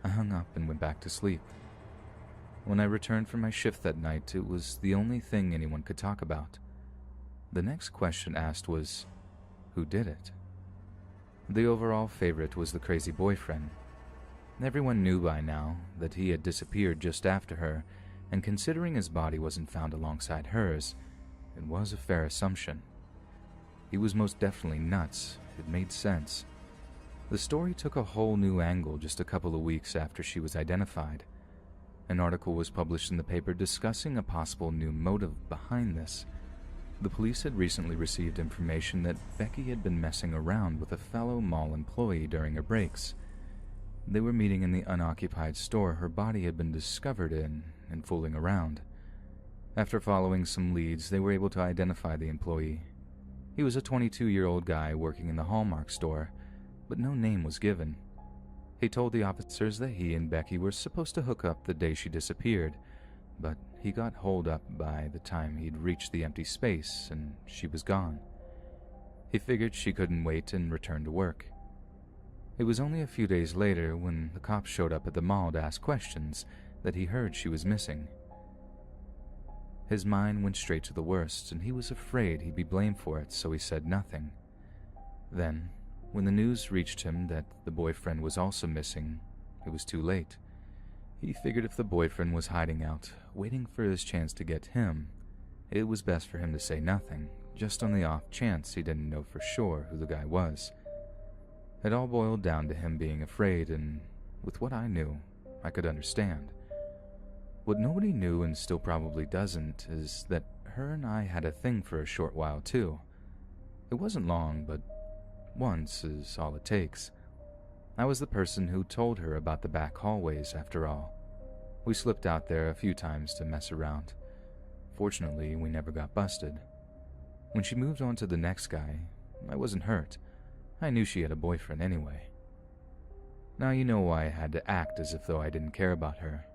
I hung up and went back to sleep. When I returned from my shift that night, it was the only thing anyone could talk about. The next question asked was, who did it? The overall favorite was the crazy boyfriend. Everyone knew by now that he had disappeared just after her, and considering his body wasn't found alongside hers, it was a fair assumption. He was most definitely nuts. It made sense. The story took a whole new angle just a couple of weeks after she was identified. An article was published in the paper discussing a possible new motive behind this. The police had recently received information that Becky had been messing around with a fellow mall employee during her breaks. They were meeting in the unoccupied store her body had been discovered in and fooling around. After following some leads, they were able to identify the employee. He was a 22-year-old guy working in the Hallmark store, but no name was given. He told the officers that he and Becky were supposed to hook up the day she disappeared, but he got holed up by the time he'd reached the empty space and she was gone. He figured she couldn't wait and returned to work. It was only a few days later, when the cops showed up at the mall to ask questions, that he heard she was missing. His mind went straight to the worst, and he was afraid he'd be blamed for it, so he said nothing. Then, when the news reached him that the boyfriend was also missing, it was too late. He figured if the boyfriend was hiding out, waiting for his chance to get him, it was best for him to say nothing, just on the off chance he didn't know for sure who the guy was. It all boiled down to him being afraid, and with what I knew, I could understand. What nobody knew, and still probably doesn't, is that her and I had a thing for a short while too. It wasn't long, but once is all it takes. I was the person who told her about the back hallways, after all. We slipped out there a few times to mess around. Fortunately, we never got busted. When she moved on to the next guy, I wasn't hurt. I knew she had a boyfriend anyway. Now you know why I had to act as if though I didn't care about her.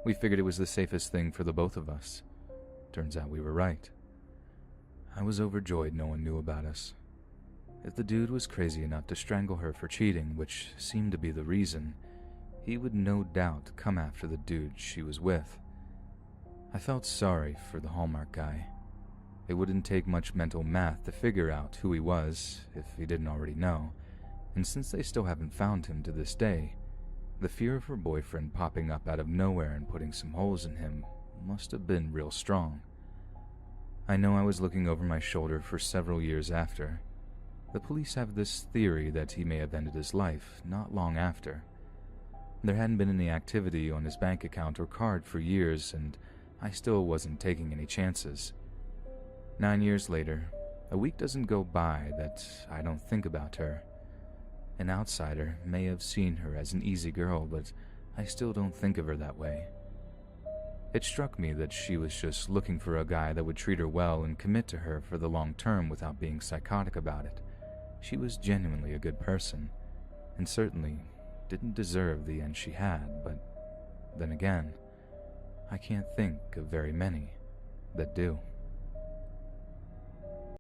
We figured it was the safest thing for the both of us. Turns out we were right. I was overjoyed no one knew about us. If the dude was crazy enough to strangle her for cheating, which seemed to be the reason, he would no doubt come after the dude she was with. I felt sorry for the Hallmark guy. It wouldn't take much mental math to figure out who he was, if he didn't already know, and since they still haven't found him to this day, the fear of her boyfriend popping up out of nowhere and putting some holes in him must have been real strong. I know I was looking over my shoulder for several years after. The police have this theory that he may have ended his life not long after. There hadn't been any activity on his bank account or card for years, and I still wasn't taking any chances. 9 years later, a week doesn't go by that I don't think about her. An outsider may have seen her as an easy girl, but I still don't think of her that way. It struck me that she was just looking for a guy that would treat her well and commit to her for the long term without being psychotic about it. She was genuinely a good person, and certainly didn't deserve the end she had, but then again, I can't think of very many that do.